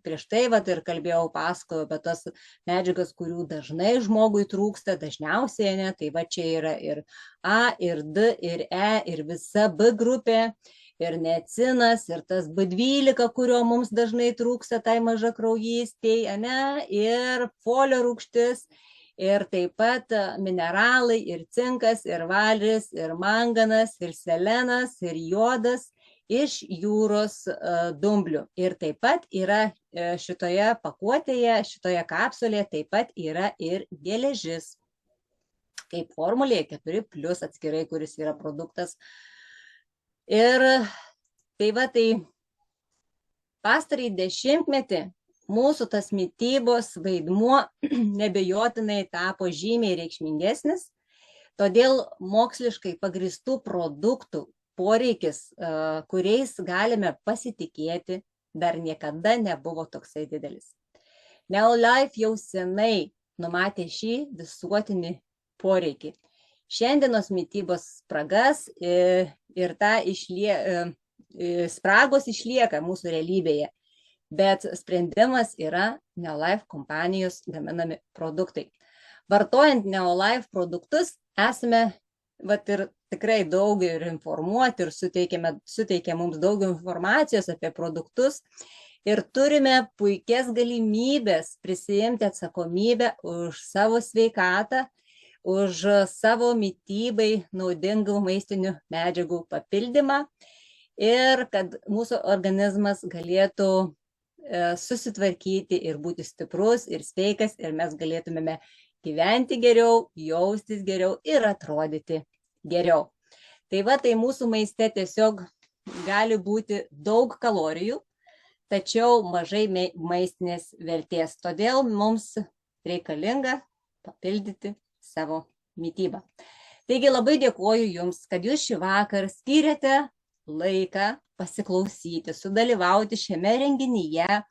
prieš tai ir kalbėjau, pasakojau apie tas medžiagas, kurių dažnai žmogui trūksta, dažniausiai, tai čia yra ir A, ir D, ir E, ir visa B grupė, ir niacinas, ir tas B12, kurio mums dažnai trūksta tai mažakraujystei, ir folio rūgštis, Ir taip pat mineralai, ir cinkas, ir varis, ir manganas, ir selenas, ir jodas iš jūros dumblių. Ir taip pat yra šitoje pakuotėje, šitoje kapsulėje taip pat yra ir geležis. Kaip formulėje 4+ atskirai, kuris yra produktas. Ir tai pastarąjį dešimtmetį mūsų tas mitybos vaidmuo nebejotinai tapo žymiai reikšmingesnis, todėl moksliškai pagristų produktų poreikis, kuriais galime pasitikėti, dar niekada nebuvo toksai didelis. Neolife jau senai numatė šį visuotinį poreikį. Šiandienos mitybos spragas ir spragos išlieka mūsų realybėje, bet sprendimas yra Neolife kompanijos gaminami produktai. Vartojant Neolife produktus esame ir tikrai daug ir informuoti ir suteikia mums daug informacijos apie produktus ir turime puikias galimybės prisiimti atsakomybę už savo sveikatą, už savo mitybai naudingų maistinių medžiagų papildymą ir kad mūsų organizmas galėtų susitvarkyti ir būti stiprus ir sveikas ir mes galėtumėme gyventi geriau, jaustis geriau ir atrodyti geriau. Tai mūsų maiste tiesiog gali būti daug kalorijų, tačiau mažai maistinės vertės. Todėl mums reikalinga papildyti savo mitybą. Taigi labai dėkoju Jums, kad Jūs šį vakar skyrėte laiką pasiklausyti, sudalyvauti šiame renginyje.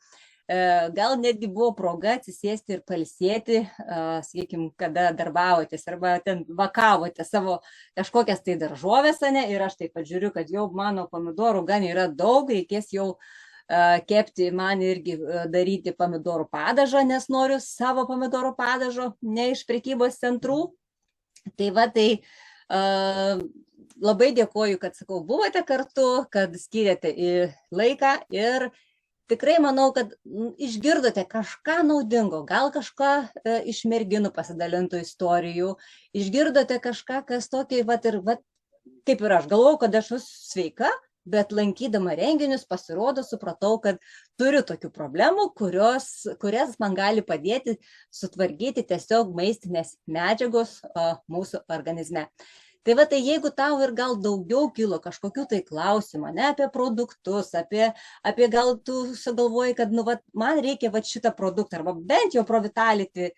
Gal netgi buvo proga atsisėsti ir pailsėti, sakykime, kada darbavotės arba ten vakavote savo kažkokias tai daržovės, ir aš taip pat žiūriu, kad jau mano pomidorų gan yra daug, reikės jau kepti man irgi daryti pomidorų padažą, nes noriu savo pomidorų padažo, ne iš prekybos centrų. Labai dėkoju, kad, buvote kartu, kad skyrėte laiką ir tikrai manau, kad išgirdote kažką naudingo, gal kažką iš merginų pasidalintų istorijų, išgirdote kažką, kas tokį, kaip ir aš galvojau, kad aš esu sveika, bet lankydama renginius pasirodo, supratau, kad turiu tokių problemų, kurias man gali padėti sutvarkyti tiesiog maistinės medžiagos mūsų organizme. Tai jeigu tau ir gal daugiau kilo kažkokių tai klausimų, ne apie produktus, apie gal tu sugalvoji, kad man reikia šitą produktą, arba bent jau Provitality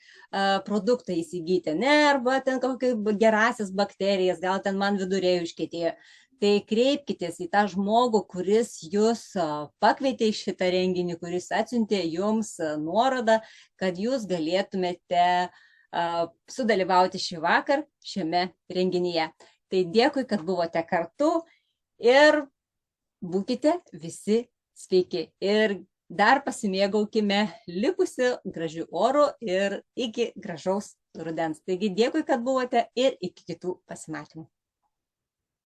produktą įsigyti, ne, arba ten kokias gerasias bakterijas, gal ten man viduriai užkietėjo. Tai kreipkitės į tą žmogų, kuris jūs pakvietė į šitą renginį, kuris atsiuntė jums nuorodą, kad jūs galėtumėte sudalyvauti šį vakar šiame renginyje. Tai dėkui, kad buvote kartu ir būkite visi sveiki. Ir dar pasimėgaukime likusiu gražiu oru ir iki gražaus rudens. Taigi dėkui, kad buvote ir iki kitų pasimatymų.